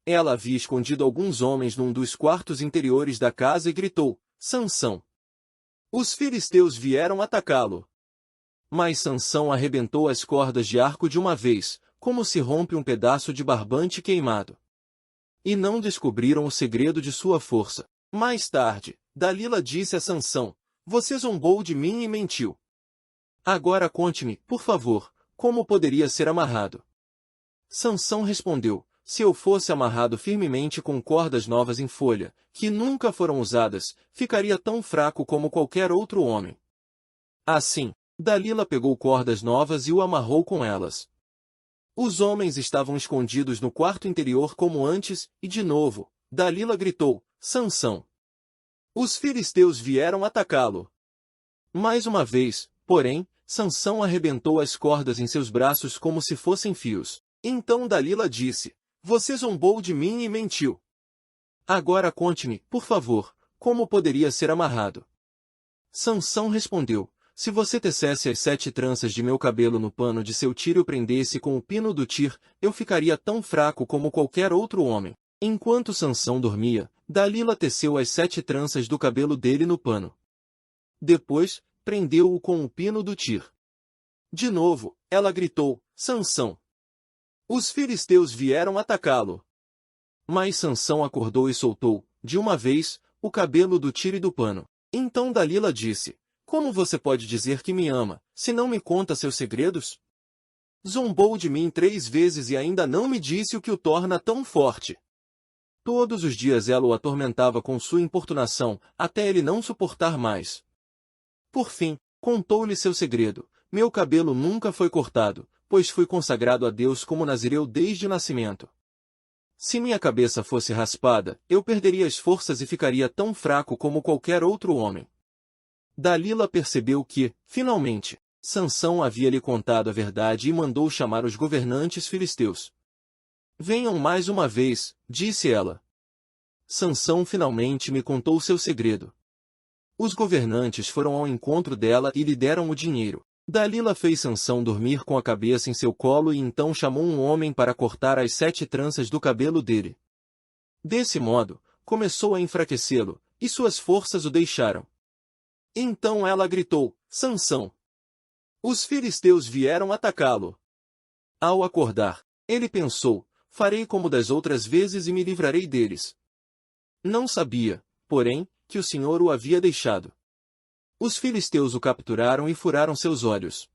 Ela havia escondido alguns homens num dos quartos interiores da casa e gritou, Sansão! Os filisteus vieram atacá-lo. Mas Sansão arrebentou as cordas de arco de uma vez, como se rompe um pedaço de barbante queimado. E não descobriram o segredo de sua força. Mais tarde, Dalila disse a Sansão, você zombou de mim e mentiu. Agora conte-me, por favor, como poderia ser amarrado. Sansão respondeu, se eu fosse amarrado firmemente com cordas novas em folha, que nunca foram usadas, ficaria tão fraco como qualquer outro homem. Assim, Dalila pegou cordas novas e o amarrou com elas. Os homens estavam escondidos no quarto interior como antes, e de novo, Dalila gritou, Sansão! Os filisteus vieram atacá-lo. Mais uma vez, porém, Sansão arrebentou as cordas em seus braços como se fossem fios. Então Dalila disse: Você zombou de mim e mentiu. Agora conte-me, por favor, como poderia ser amarrado. Sansão respondeu: Se você tecesse as 7 tranças de meu cabelo no pano de seu tiro e prendesse com o pino do tir, eu ficaria tão fraco como qualquer outro homem. Enquanto Sansão dormia, Dalila teceu as 7 tranças do cabelo dele no pano. Depois, prendeu-o com o pino do tir. De novo, ela gritou: Sansão! Os filisteus vieram atacá-lo. Mas Sansão acordou e soltou, de uma vez, o cabelo do tiro e do pano. Então Dalila disse: Como você pode dizer que me ama, se não me conta seus segredos? Zombou de mim 3 vezes e ainda não me disse o que o torna tão forte. Todos os dias ela o atormentava com sua importunação, até ele não suportar mais. Por fim, contou-lhe seu segredo: Meu cabelo nunca foi cortado, pois fui consagrado a Deus como nazireu desde o nascimento. Se minha cabeça fosse raspada, eu perderia as forças e ficaria tão fraco como qualquer outro homem. Dalila percebeu que, finalmente, Sansão havia lhe contado a verdade e mandou chamar os governantes filisteus. Venham mais uma vez, disse ela. Sansão finalmente me contou seu segredo. Os governantes foram ao encontro dela e lhe deram o dinheiro. Dalila fez Sansão dormir com a cabeça em seu colo e então chamou um homem para cortar as 7 tranças do cabelo dele. Desse modo, começou a enfraquecê-lo, e suas forças o deixaram. Então ela gritou: Sansão! Os filisteus vieram atacá-lo. Ao acordar, ele pensou: Farei como das outras vezes e me livrarei deles. Não sabia, porém, que o Senhor o havia deixado. Os filisteus o capturaram e furaram seus olhos.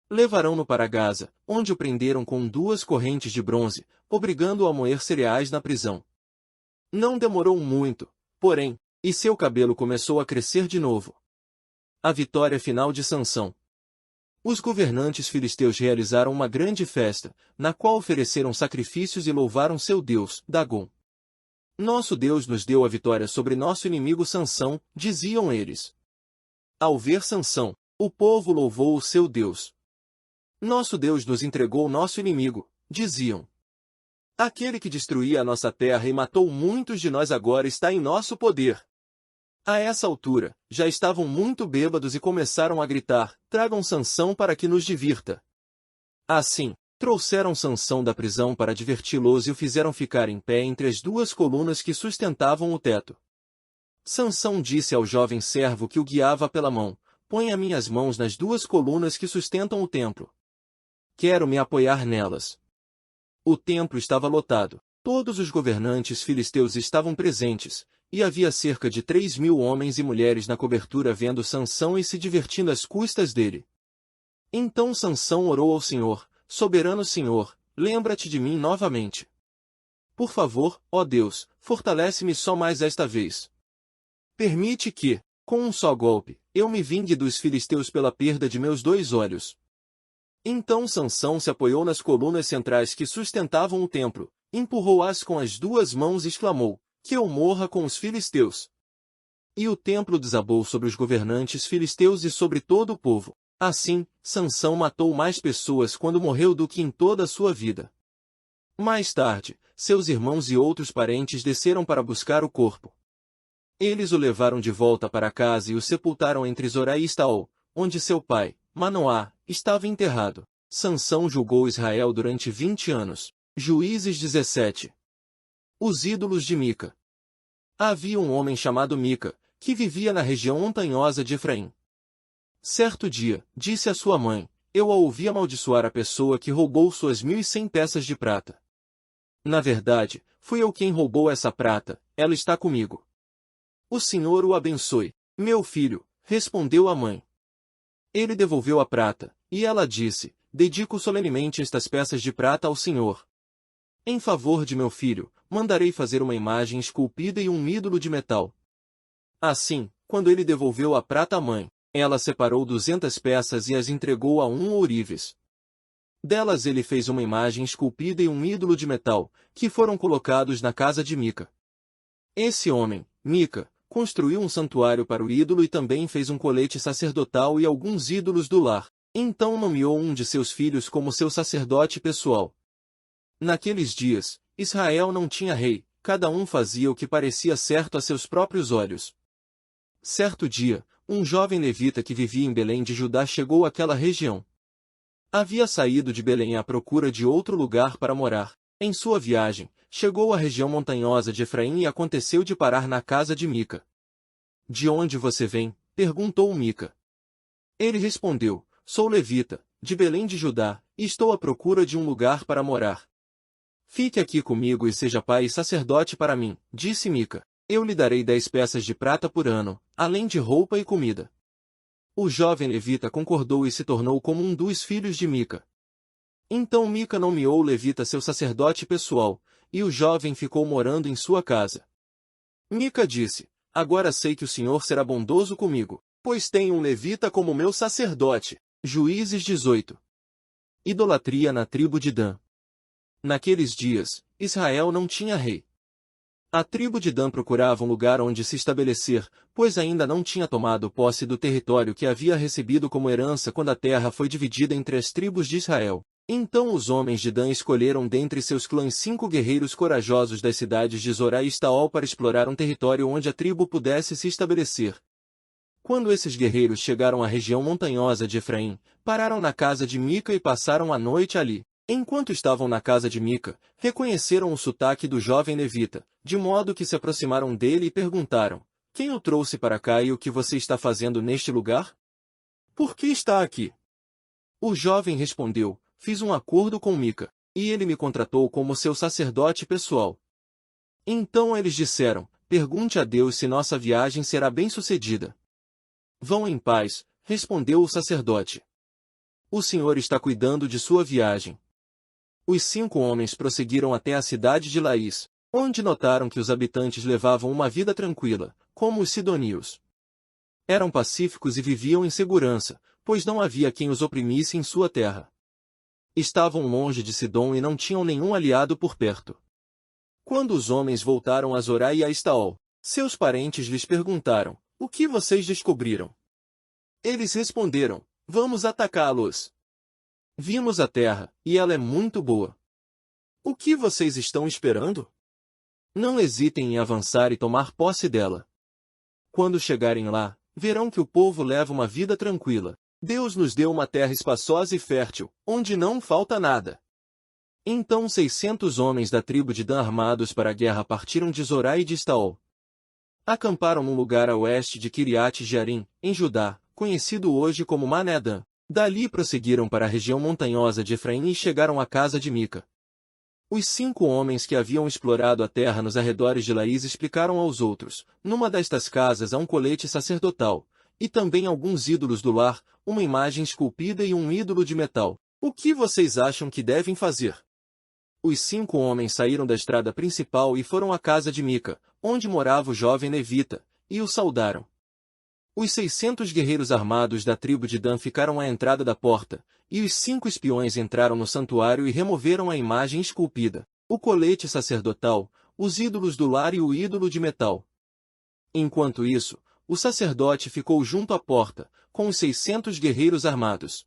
Levaram-no para Gaza, onde o prenderam com 2 correntes de bronze, obrigando-o a moer cereais na prisão. Não demorou muito, porém, e seu cabelo começou a crescer de novo. A vitória final de Sansão. Os governantes filisteus realizaram uma grande festa, na qual ofereceram sacrifícios e louvaram seu Deus, Dagom. Nosso Deus nos deu a vitória sobre nosso inimigo Sansão, diziam eles. Ao ver Sansão, o povo louvou o seu Deus. Nosso Deus nos entregou nosso inimigo, diziam. Aquele que destruía a nossa terra e matou muitos de nós agora está em nosso poder. A essa altura, já estavam muito bêbados e começaram a gritar: Tragam Sansão para que nos divirta. Assim, trouxeram Sansão da prisão para diverti-los e o fizeram ficar em pé entre as 2 colunas que sustentavam o teto. Sansão disse ao jovem servo que o guiava pela mão: Põe as minhas mãos nas 2 colunas que sustentam o templo. Quero me apoiar nelas. O templo estava lotado. Todos os governantes filisteus estavam presentes, e havia cerca de 3.000 homens e mulheres na cobertura vendo Sansão e se divertindo às custas dele. Então Sansão orou ao Senhor: Soberano Senhor, lembra-te de mim novamente. Por favor, ó Deus, fortalece-me só mais esta vez. Permite que, com um só golpe, eu me vingue dos filisteus pela perda de meus 2 olhos. Então Sansão se apoiou nas colunas centrais que sustentavam o templo, empurrou-as com as 2 mãos e exclamou: Que eu morra com os filisteus. E o templo desabou sobre os governantes filisteus e sobre todo o povo. Assim, Sansão matou mais pessoas quando morreu do que em toda a sua vida. Mais tarde, seus irmãos e outros parentes desceram para buscar o corpo. Eles o levaram de volta para casa e o sepultaram entre Zorá e Estaol, onde seu pai, Manoá, estava enterrado. Sansão julgou Israel durante 20 anos. Juízes 17. Os ídolos de Mica. Havia um homem chamado Mica, que vivia na região montanhosa de Efraim. Certo dia, disse a sua mãe: Eu a ouvi amaldiçoar a pessoa que roubou suas 1.100 peças de prata. Na verdade, fui eu quem roubou essa prata, ela está comigo. O Senhor o abençoe, meu filho, respondeu a mãe. Ele devolveu a prata, e ela disse: Dedico solenemente estas peças de prata ao Senhor. Em favor de meu filho, mandarei fazer uma imagem esculpida e um ídolo de metal. Assim, quando ele devolveu a prata à mãe, ela separou 200 peças e as entregou a um ourives. Delas ele fez uma imagem esculpida e um ídolo de metal, que foram colocados na casa de Mica. Esse homem, Mica, Construiu um santuário para o ídolo e também fez um colete sacerdotal e alguns ídolos do lar. Então nomeou um de seus filhos como seu sacerdote pessoal. Naqueles dias, Israel não tinha rei, cada um fazia o que parecia certo a seus próprios olhos. Certo dia, um jovem levita que vivia em Belém de Judá chegou àquela região. Havia saído de Belém à procura de outro lugar para morar. Em sua viagem, chegou à região montanhosa de Efraim e aconteceu de parar na casa de Mica. De onde você vem? Perguntou Mica. Ele respondeu, sou levita, de Belém de Judá, e estou à procura de um lugar para morar. Fique aqui comigo e seja pai e sacerdote para mim, disse Mica. Eu lhe darei 10 peças de prata por ano, além de roupa e comida. O jovem levita concordou e se tornou como um dos filhos de Mica. Então Mica nomeou o levita seu sacerdote pessoal, e o jovem ficou morando em sua casa. Mica disse, agora sei que o Senhor será bondoso comigo, pois tenho um levita como meu sacerdote. Juízes 18. Idolatria na tribo de Dan. Naqueles dias, Israel não tinha rei. A tribo de Dan procurava um lugar onde se estabelecer, pois ainda não tinha tomado posse do território que havia recebido como herança quando a terra foi dividida entre as tribos de Israel. Então os homens de Dan escolheram dentre seus clãs 5 guerreiros corajosos das cidades de Zorá e Estaol para explorar um território onde a tribo pudesse se estabelecer. Quando esses guerreiros chegaram à região montanhosa de Efraim, pararam na casa de Mica e passaram a noite ali. Enquanto estavam na casa de Mica, reconheceram o sotaque do jovem levita, de modo que se aproximaram dele e perguntaram, quem o trouxe para cá e o que você está fazendo neste lugar? Por que está aqui? O jovem respondeu, fiz um acordo com Mica, e ele me contratou como seu sacerdote pessoal. Então eles disseram, pergunte a Deus se nossa viagem será bem-sucedida. Vão em paz, respondeu o sacerdote. O Senhor está cuidando de sua viagem. Os 5 homens prosseguiram até a cidade de Laís, onde notaram que os habitantes levavam uma vida tranquila, como os sidonios. Eram pacíficos e viviam em segurança, pois não havia quem os oprimisse em sua terra. Estavam longe de Sidom e não tinham nenhum aliado por perto. Quando os homens voltaram a Zorá e a Estaol, seus parentes lhes perguntaram, o que vocês descobriram? Eles responderam, vamos atacá-los. Vimos a terra, e ela é muito boa. O que vocês estão esperando? Não hesitem em avançar e tomar posse dela. Quando chegarem lá, verão que o povo leva uma vida tranquila. Deus nos deu uma terra espaçosa e fértil, onde não falta nada. Então 600 homens da tribo de Dan armados para a guerra partiram de Zorá e de Estaol. Acamparam num lugar a oeste de Kiriat Jearim, em Judá, conhecido hoje como Mané-Dan. Dali prosseguiram para a região montanhosa de Efraim e chegaram à casa de Mica. Os 5 homens que haviam explorado a terra nos arredores de Laís explicaram aos outros, numa destas casas há um colete sacerdotal, e também alguns ídolos do lar, uma imagem esculpida e um ídolo de metal. O que vocês acham que devem fazer? Os 5 homens saíram da estrada principal e foram à casa de Mica, onde morava o jovem levita, e o saudaram. Os 600 guerreiros armados da tribo de Dan ficaram à entrada da porta, e os 5 espiões entraram no santuário e removeram a imagem esculpida, o colete sacerdotal, os ídolos do lar e o ídolo de metal. Enquanto isso, o sacerdote ficou junto à porta, com os 600 guerreiros armados.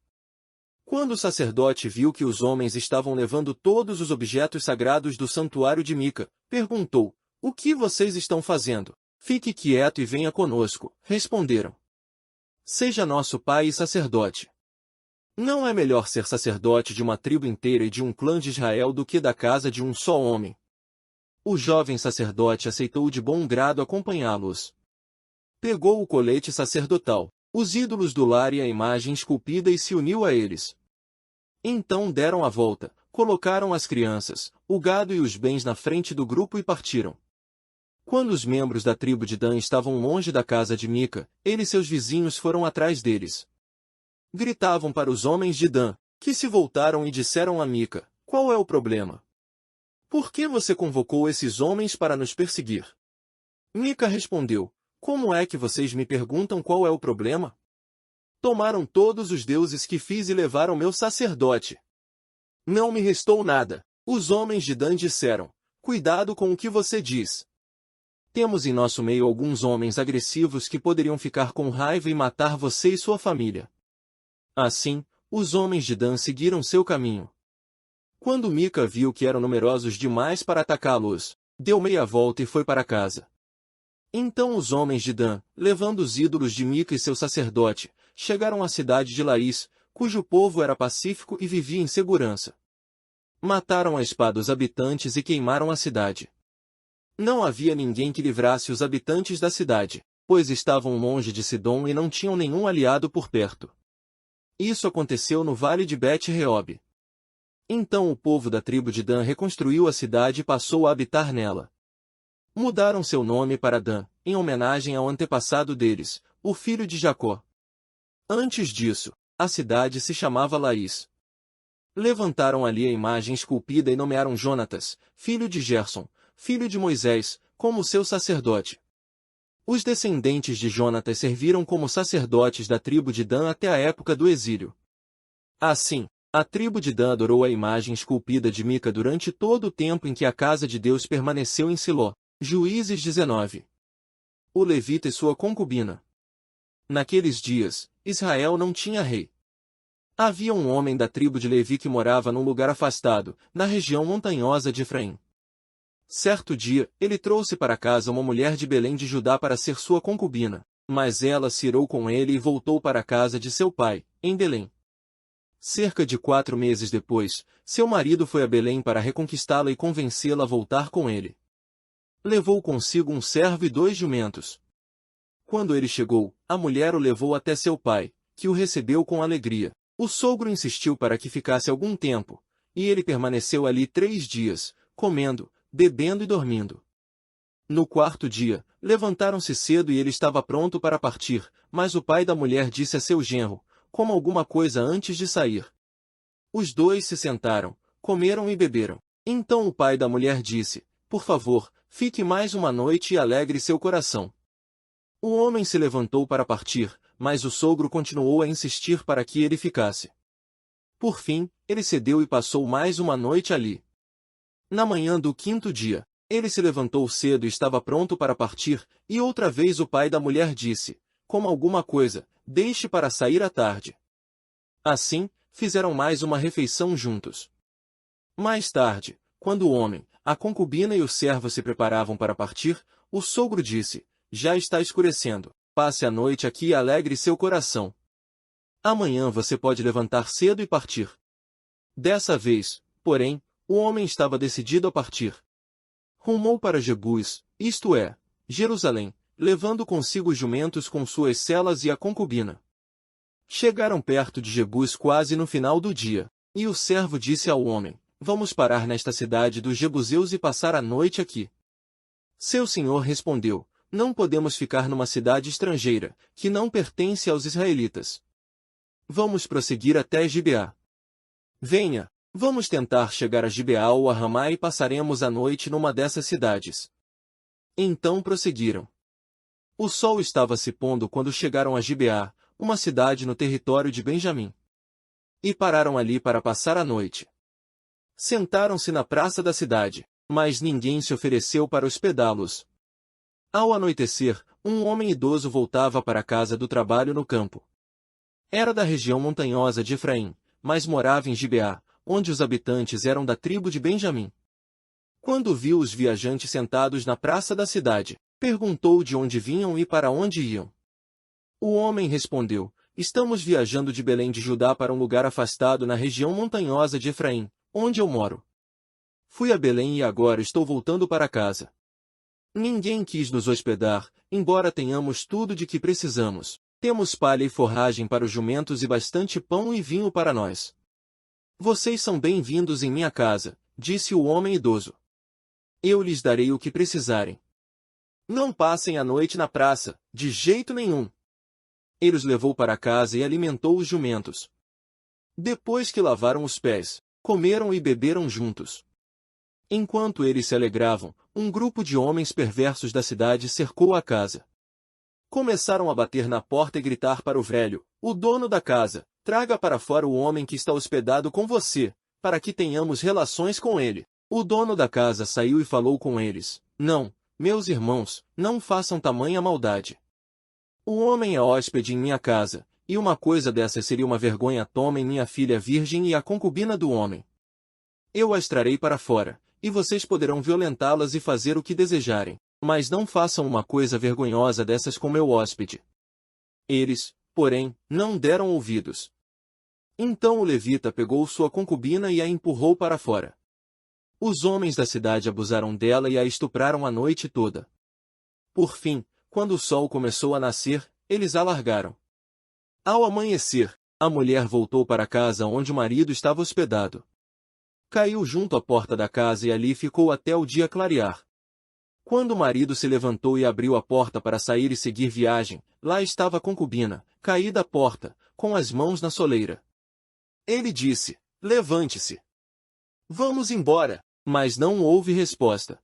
Quando o sacerdote viu que os homens estavam levando todos os objetos sagrados do santuário de Mica, perguntou, o que vocês estão fazendo? Fique quieto e venha conosco, responderam. Seja nosso pai e sacerdote. Não é melhor ser sacerdote de uma tribo inteira e de um clã de Israel do que da casa de um só homem. O jovem sacerdote aceitou de bom grado acompanhá-los. Pegou o colete sacerdotal, os ídolos do lar e a imagem esculpida e se uniu a eles. Então deram a volta, colocaram as crianças, o gado e os bens na frente do grupo e partiram. Quando os membros da tribo de Dan estavam longe da casa de Mica, ele e seus vizinhos foram atrás deles. Gritavam para os homens de Dan, que se voltaram e disseram a Mica, qual é o problema? Por que você convocou esses homens para nos perseguir? Mica respondeu, como é que vocês me perguntam qual é o problema? Tomaram todos os deuses que fiz e levaram meu sacerdote. Não me restou nada. Os homens de Dan disseram, cuidado com o que você diz. Temos em nosso meio alguns homens agressivos que poderiam ficar com raiva e matar você e sua família. Assim, os homens de Dan seguiram seu caminho. Quando Mica viu que eram numerosos demais para atacá-los, deu meia volta e foi para casa. Então os homens de Dan, levando os ídolos de Mica e seu sacerdote, chegaram à cidade de Laís, cujo povo era pacífico e vivia em segurança. Mataram a espada os habitantes e queimaram a cidade. Não havia ninguém que livrasse os habitantes da cidade, pois estavam longe de Sidom e não tinham nenhum aliado por perto. Isso aconteceu no vale de Bet-Reob. Então o povo da tribo de Dan reconstruiu a cidade e passou a habitar nela. Mudaram seu nome para Dan, em homenagem ao antepassado deles, o filho de Jacó. Antes disso, a cidade se chamava Laís. Levantaram ali a imagem esculpida e nomearam Jonatas, filho de Gerson, filho de Moisés, como seu sacerdote. Os descendentes de Jonatas serviram como sacerdotes da tribo de Dan até a época do exílio. Assim, a tribo de Dan adorou a imagem esculpida de Mica durante todo o tempo em que a casa de Deus permaneceu em Siló. Juízes 19. O levita e sua concubina. Naqueles dias, Israel não tinha rei. Havia um homem da tribo de Levi que morava num lugar afastado, na região montanhosa de Efraim. Certo dia, ele trouxe para casa uma mulher de Belém de Judá para ser sua concubina, mas ela se irou com ele e voltou para a casa de seu pai, em Belém. Cerca de 4 meses depois, seu marido foi a Belém para reconquistá-la e convencê-la a voltar com ele. Levou consigo um servo e 2 jumentos. Quando ele chegou, a mulher o levou até seu pai, que o recebeu com alegria. O sogro insistiu para que ficasse algum tempo, e ele permaneceu ali 3 dias, comendo, bebendo e dormindo. No 4º dia, levantaram-se cedo e ele estava pronto para partir, mas o pai da mulher disse a seu genro: coma alguma coisa antes de sair. Os dois se sentaram, comeram e beberam. Então o pai da mulher disse: por favor, fique mais uma noite e alegre seu coração. O homem se levantou para partir, mas o sogro continuou a insistir para que ele ficasse. Por fim, ele cedeu e passou mais uma noite ali. Na manhã do 5º dia, ele se levantou cedo e estava pronto para partir, e outra vez o pai da mulher disse: coma alguma coisa, deixe para sair à tarde. Assim, fizeram mais uma refeição juntos. Mais tarde, quando o homem, a concubina e o servo se preparavam para partir, o sogro disse: já está escurecendo, passe a noite aqui e alegre seu coração. Amanhã você pode levantar cedo e partir. Dessa vez, porém, o homem estava decidido a partir. Rumou para Jebus, isto é, Jerusalém, levando consigo os jumentos com suas selas e a concubina. Chegaram perto de Jebus quase no final do dia, e o servo disse ao homem: vamos parar nesta cidade dos Jebuseus e passar a noite aqui. Seu senhor respondeu: não podemos ficar numa cidade estrangeira, que não pertence aos israelitas. Vamos prosseguir até Gibeá. Venha, vamos tentar chegar a Gibeá ou a Ramá e passaremos a noite numa dessas cidades. Então prosseguiram. O sol estava se pondo quando chegaram a Gibeá, uma cidade no território de Benjamim. E pararam ali para passar a noite. Sentaram-se na praça da cidade, mas ninguém se ofereceu para hospedá-los. Ao anoitecer, um homem idoso voltava para a casa do trabalho no campo. Era da região montanhosa de Efraim, mas morava em Gibeá, onde os habitantes eram da tribo de Benjamim. Quando viu os viajantes sentados na praça da cidade, perguntou de onde vinham e para onde iam. O homem respondeu: estamos viajando de Belém de Judá para um lugar afastado na região montanhosa de Efraim, onde eu moro. Fui a Belém e agora estou voltando para casa. Ninguém quis nos hospedar, embora tenhamos tudo de que precisamos. Temos palha e forragem para os jumentos e bastante pão e vinho para nós. Vocês são bem-vindos em minha casa, disse o homem idoso. Eu lhes darei o que precisarem. Não passem a noite na praça, de jeito nenhum. Ele os levou para casa e alimentou os jumentos. Depois que lavaram os pés, comeram e beberam juntos. Enquanto eles se alegravam, um grupo de homens perversos da cidade cercou a casa. Começaram a bater na porta e gritar para o velho, o dono da casa: traga para fora o homem que está hospedado com você, para que tenhamos relações com ele. O dono da casa saiu e falou com eles: não, meus irmãos, não façam tamanha maldade. O homem é hóspede em minha casa, e uma coisa dessas seria uma vergonha. Tomem minha filha virgem e a concubina do homem. Eu as trarei para fora, e vocês poderão violentá-las e fazer o que desejarem, mas não façam uma coisa vergonhosa dessas com meu hóspede. Eles, porém, não deram ouvidos. Então o levita pegou sua concubina e a empurrou para fora. Os homens da cidade abusaram dela e a estupraram a noite toda. Por fim, quando o sol começou a nascer, eles a largaram. Ao amanhecer, a mulher voltou para a casa onde o marido estava hospedado. Caiu junto à porta da casa e ali ficou até o dia clarear. Quando o marido se levantou e abriu a porta para sair e seguir viagem, lá estava a concubina, caída à porta, com as mãos na soleira. Ele disse: levante-se. Vamos embora. Mas não houve resposta.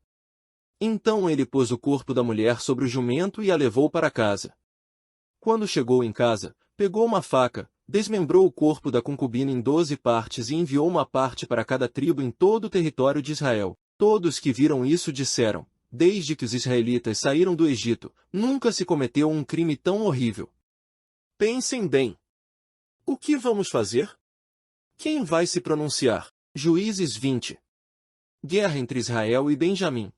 Então ele pôs o corpo da mulher sobre o jumento e a levou para casa. Quando chegou em casa, pegou uma faca, desmembrou o corpo da concubina em 12 partes e enviou uma parte para cada tribo em todo o território de Israel. Todos que viram isso disseram: desde que os israelitas saíram do Egito, nunca se cometeu um crime tão horrível. Pensem bem. O que vamos fazer? Quem vai se pronunciar? Juízes 20. Guerra entre Israel e Benjamim.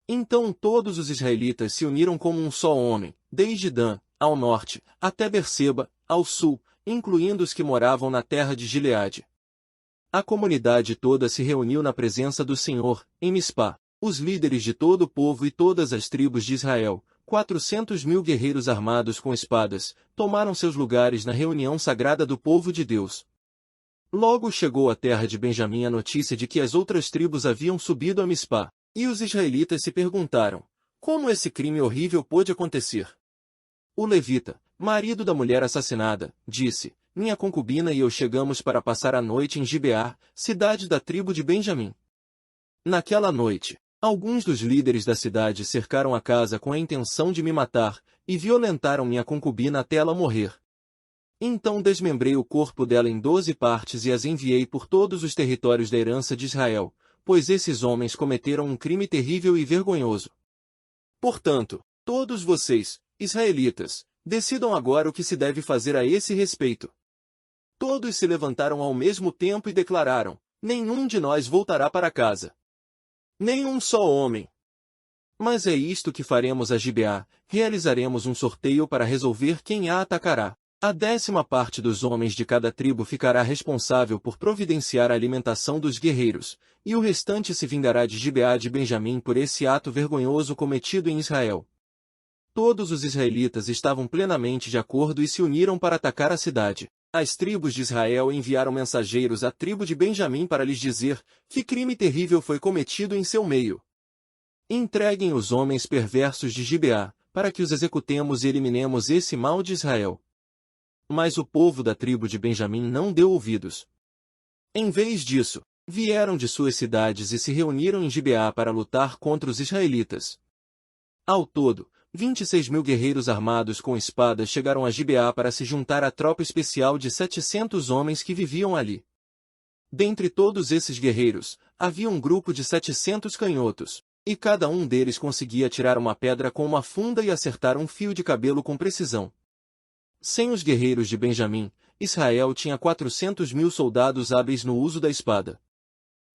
Então todos os israelitas se uniram como um só homem, desde Dan, ao norte, até Berseba, ao sul, incluindo os que moravam na terra de Gileade. A comunidade toda se reuniu na presença do Senhor, em Mispá. Os líderes de todo o povo e todas as tribos de Israel, 400.000 guerreiros armados com espadas, tomaram seus lugares na reunião sagrada do povo de Deus. Logo chegou à terra de Benjamim a notícia de que as outras tribos haviam subido a Mispá, e os israelitas se perguntaram: como esse crime horrível pôde acontecer? O levita, marido da mulher assassinada, disse: minha concubina e eu chegamos para passar a noite em Gibeá, cidade da tribo de Benjamim. Naquela noite, alguns dos líderes da cidade cercaram a casa com a intenção de me matar, e violentaram minha concubina até ela morrer. Então desmembrei o corpo dela em 12 partes e as enviei por todos os territórios da herança de Israel, pois esses homens cometeram um crime terrível e vergonhoso. Portanto, todos vocês, israelitas, decidam agora o que se deve fazer a esse respeito. Todos se levantaram ao mesmo tempo e declararam: nenhum de nós voltará para casa. Nenhum só homem. Mas é isto que faremos a Gibeá: realizaremos um sorteio para resolver quem a atacará. A 10ª parte dos homens de cada tribo ficará responsável por providenciar a alimentação dos guerreiros, e o restante se vingará de Gibeá de Benjamim por esse ato vergonhoso cometido em Israel. Todos os israelitas estavam plenamente de acordo e se uniram para atacar a cidade. As tribos de Israel enviaram mensageiros à tribo de Benjamim para lhes dizer: que crime terrível foi cometido em seu meio. Entreguem os homens perversos de Gibeá, para que os executemos e eliminemos esse mal de Israel. Mas o povo da tribo de Benjamim não deu ouvidos. Em vez disso, vieram de suas cidades e se reuniram em Gibeá para lutar contra os israelitas. Ao todo, 26.000 guerreiros armados com espadas chegaram a Gibeá para se juntar à tropa especial de 700 homens que viviam ali. Dentre todos esses guerreiros, havia um grupo de 700 canhotos, e cada um deles conseguia tirar uma pedra com uma funda e acertar um fio de cabelo com precisão. Sem os guerreiros de Benjamim, Israel tinha 400.000 soldados hábeis no uso da espada.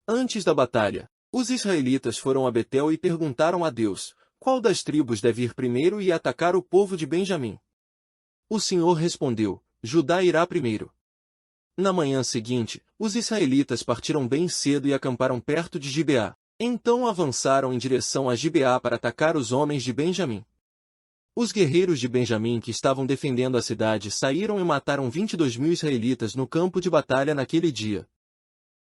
Antes da batalha, os israelitas foram a Betel e perguntaram a Deus: qual das tribos deve ir primeiro e atacar o povo de Benjamim? O Senhor respondeu: Judá irá primeiro. Na manhã seguinte, os israelitas partiram bem cedo e acamparam perto de Gibeá. Então avançaram em direção a Gibeá para atacar os homens de Benjamim. Os guerreiros de Benjamim que estavam defendendo a cidade saíram e mataram 22.000 israelitas no campo de batalha naquele dia.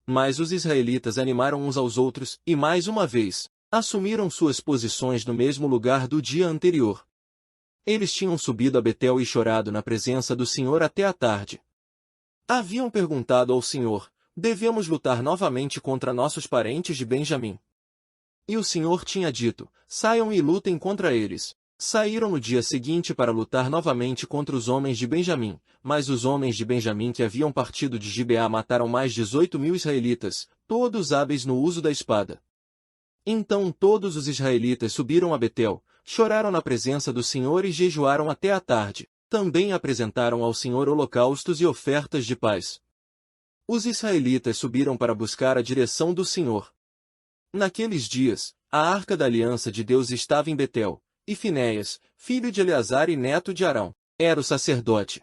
Mas os israelitas animaram uns aos outros e, mais uma vez, assumiram suas posições no mesmo lugar do dia anterior. Eles tinham subido a Betel e chorado na presença do Senhor até a tarde. Haviam perguntado ao Senhor: devemos lutar novamente contra nossos parentes de Benjamim? E o Senhor tinha dito: saiam e lutem contra eles. Saíram no dia seguinte para lutar novamente contra os homens de Benjamim, mas os homens de Benjamim que haviam partido de Gibeá mataram mais 18.000 israelitas, todos hábeis no uso da espada. Então todos os israelitas subiram a Betel, choraram na presença do Senhor e jejuaram até a tarde. Também apresentaram ao Senhor holocaustos e ofertas de paz. Os israelitas subiram para buscar a direção do Senhor. Naqueles dias, a arca da aliança de Deus estava em Betel, e Finéias, filho de Eleazar e neto de Arão, era o sacerdote.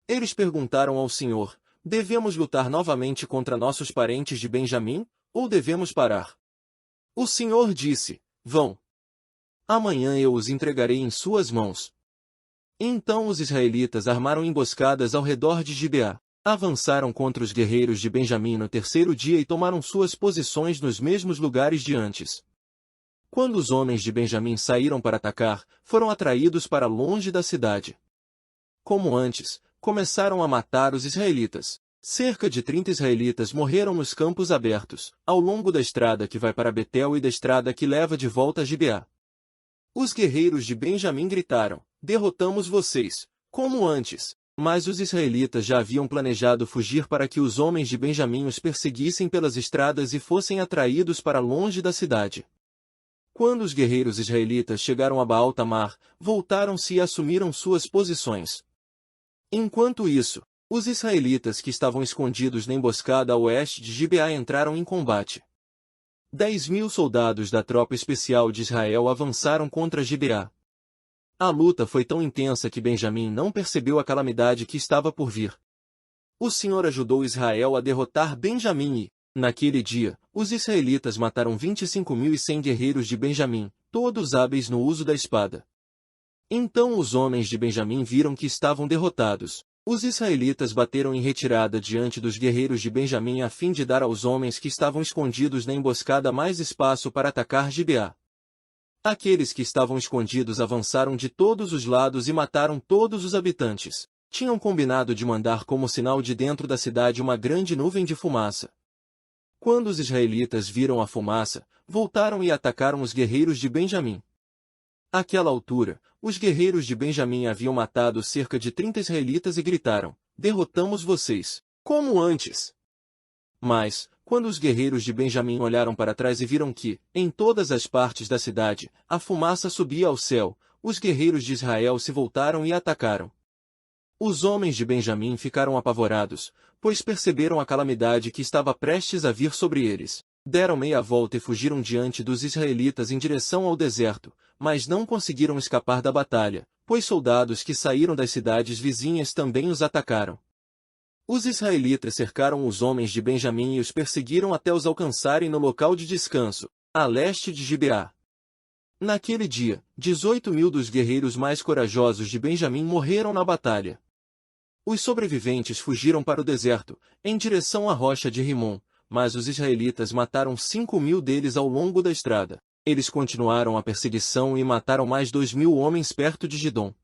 Eles perguntaram ao Senhor: devemos lutar novamente contra nossos parentes de Benjamim, ou devemos parar? O Senhor disse: vão. Amanhã eu os entregarei em suas mãos. Então os israelitas armaram emboscadas ao redor de Gibeá. Avançaram contra os guerreiros de Benjamim no terceiro dia e tomaram suas posições nos mesmos lugares de antes. Quando os homens de Benjamim saíram para atacar, foram atraídos para longe da cidade. Como antes, começaram a matar os israelitas. Cerca de 30 israelitas morreram nos campos abertos, ao longo da estrada que vai para Betel e da estrada que leva de volta a Gibeá. Os guerreiros de Benjamim gritaram: derrotamos vocês, como antes. Mas os israelitas já haviam planejado fugir para que os homens de Benjamim os perseguissem pelas estradas e fossem atraídos para longe da cidade. Quando os guerreiros israelitas chegaram a Baal-Tamar, voltaram-se e assumiram suas posições. Enquanto isso, os israelitas que estavam escondidos na emboscada a oeste de Gibeá entraram em combate. 10.000 soldados da tropa especial de Israel avançaram contra Gibeá. A luta foi tão intensa que Benjamim não percebeu a calamidade que estava por vir. O Senhor ajudou Israel a derrotar Benjamim e, naquele dia, os israelitas mataram 25.100 guerreiros de Benjamim, todos hábeis no uso da espada. Então os homens de Benjamim viram que estavam derrotados. Os israelitas bateram em retirada diante dos guerreiros de Benjamim a fim de dar aos homens que estavam escondidos na emboscada mais espaço para atacar Gibeá. Aqueles que estavam escondidos avançaram de todos os lados e mataram todos os habitantes. Tinham combinado de mandar como sinal de dentro da cidade uma grande nuvem de fumaça. Quando os israelitas viram a fumaça, voltaram e atacaram os guerreiros de Benjamim. Àquela altura, os guerreiros de Benjamim haviam matado cerca de 30 israelitas e gritaram: derrotamos vocês, como antes. Mas, quando os guerreiros de Benjamim olharam para trás e viram que, em todas as partes da cidade, a fumaça subia ao céu, os guerreiros de Israel se voltaram e atacaram. Os homens de Benjamim ficaram apavorados, pois perceberam a calamidade que estava prestes a vir sobre eles. Deram meia volta e fugiram diante dos israelitas em direção ao deserto, mas não conseguiram escapar da batalha, pois soldados que saíram das cidades vizinhas também os atacaram. Os israelitas cercaram os homens de Benjamim e os perseguiram até os alcançarem no local de descanso, a leste de Gibeá. Naquele dia, 18.000 dos guerreiros mais corajosos de Benjamim morreram na batalha. Os sobreviventes fugiram para o deserto, em direção à rocha de Rimom, mas os israelitas mataram 5.000 deles ao longo da estrada. Eles continuaram a perseguição e mataram mais 2.000 homens perto de Gidom.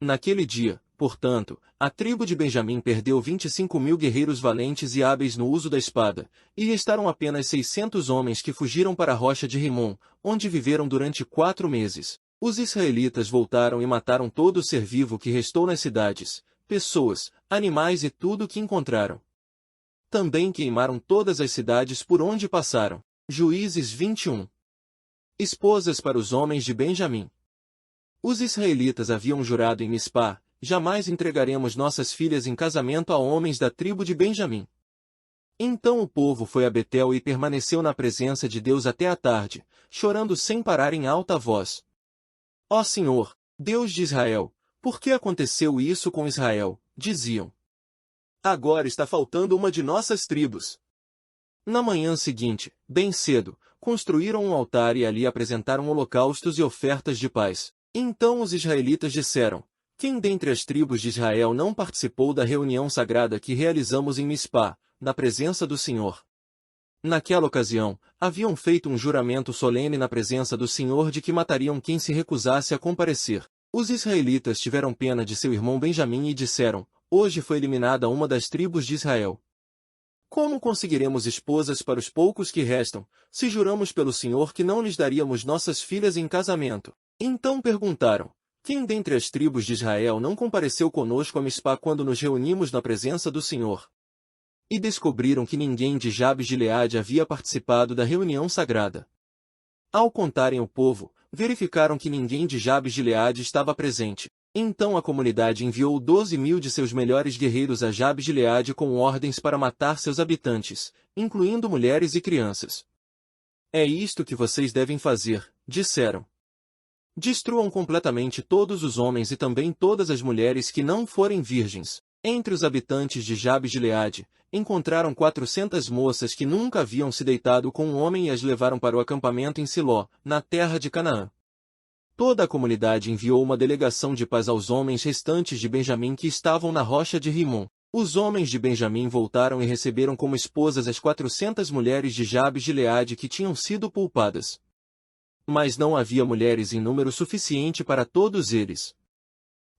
Naquele dia, portanto, a tribo de Benjamim perdeu 25.000 guerreiros valentes e hábeis no uso da espada, e restaram apenas 600 homens que fugiram para a rocha de Rimom, onde viveram durante 4 meses. Os israelitas voltaram e mataram todo o ser vivo que restou nas cidades, pessoas, animais e tudo o que encontraram. Também queimaram todas as cidades por onde passaram. Juízes 21. Esposas para os homens de Benjamim. Os israelitas haviam jurado em Mispá: jamais entregaremos nossas filhas em casamento a homens da tribo de Benjamim. Então o povo foi a Betel e permaneceu na presença de Deus até a tarde, chorando sem parar em alta voz. Ó Senhor, Deus de Israel, por que aconteceu isso com Israel? Diziam. Agora está faltando uma de nossas tribos. Na manhã seguinte, bem cedo, construíram um altar e ali apresentaram holocaustos e ofertas de paz. Então os israelitas disseram: quem dentre as tribos de Israel não participou da reunião sagrada que realizamos em Mispá, na presença do Senhor? Naquela ocasião, haviam feito um juramento solene na presença do Senhor de que matariam quem se recusasse a comparecer. Os israelitas tiveram pena de seu irmão Benjamim e disseram: hoje foi eliminada uma das tribos de Israel. Como conseguiremos esposas para os poucos que restam, se juramos pelo Senhor que não lhes daríamos nossas filhas em casamento? Então perguntaram: quem dentre as tribos de Israel não compareceu conosco a Mispá quando nos reunimos na presença do Senhor? E descobriram que ninguém de Jabes de Gileade havia participado da reunião sagrada. Ao contarem o povo, verificaram que ninguém de Jabes de Gileade estava presente. Então a comunidade enviou 12.000 de seus melhores guerreiros a Jabes de Gileade com ordens para matar seus habitantes, incluindo mulheres e crianças. É isto que vocês devem fazer, disseram. Destruam completamente todos os homens e também todas as mulheres que não forem virgens. Entre os habitantes de Jabes de Gileade, encontraram 400 moças que nunca haviam se deitado com um homem e as levaram para o acampamento em Siló, na terra de Canaã. Toda a comunidade enviou uma delegação de paz aos homens restantes de Benjamim que estavam na rocha de Rimon. Os homens de Benjamim voltaram e receberam como esposas as 400 mulheres de Jabes de Gileade que tinham sido poupadas. Mas não havia mulheres em número suficiente para todos eles.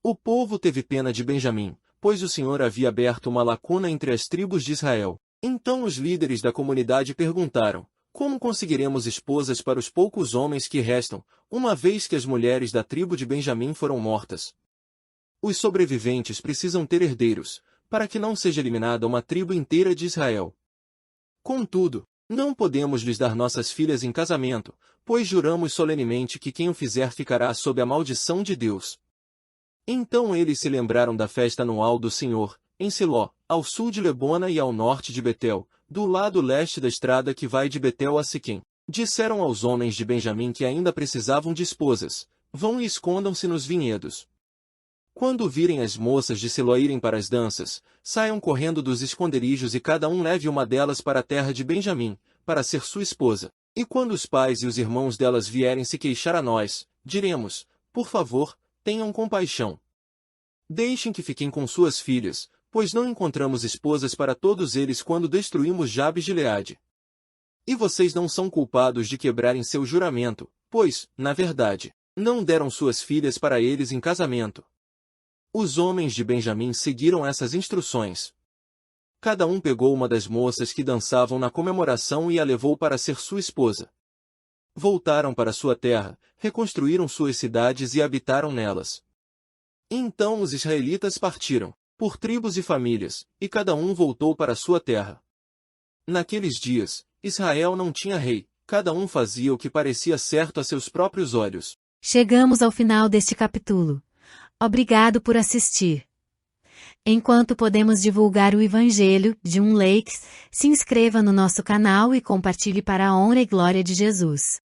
O povo teve pena de Benjamim, pois o Senhor havia aberto uma lacuna entre as tribos de Israel. Então os líderes da comunidade perguntaram: como conseguiremos esposas para os poucos homens que restam, uma vez que as mulheres da tribo de Benjamim foram mortas? Os sobreviventes precisam ter herdeiros, para que não seja eliminada uma tribo inteira de Israel. Contudo, não podemos lhes dar nossas filhas em casamento, pois juramos solenemente que quem o fizer ficará sob a maldição de Deus. Então eles se lembraram da festa anual do Senhor, em Siló, ao sul de Lebona e ao norte de Betel, do lado leste da estrada que vai de Betel a Siquém. Disseram aos homens de Benjamim que ainda precisavam de esposas: vão e escondam-se nos vinhedos. Quando virem as moças de Siló irem para as danças, saiam correndo dos esconderijos e cada um leve uma delas para a terra de Benjamim, para ser sua esposa. E quando os pais e os irmãos delas vierem se queixar a nós, diremos: por favor, tenham compaixão. Deixem que fiquem com suas filhas, pois não encontramos esposas para todos eles quando destruímos Jabes de Gileade. E vocês não são culpados de quebrarem seu juramento, pois, na verdade, não deram suas filhas para eles em casamento. Os homens de Benjamim seguiram essas instruções. Cada um pegou uma das moças que dançavam na comemoração e a levou para ser sua esposa. Voltaram para sua terra, reconstruíram suas cidades e habitaram nelas. Então os israelitas partiram, por tribos e famílias, e cada um voltou para sua terra. Naqueles dias, Israel não tinha rei, cada um fazia o que parecia certo a seus próprios olhos. Chegamos ao final deste capítulo. Obrigado por assistir. Enquanto podemos divulgar o Evangelho de Lakes, se inscreva no nosso canal e compartilhe para a honra e glória de Jesus.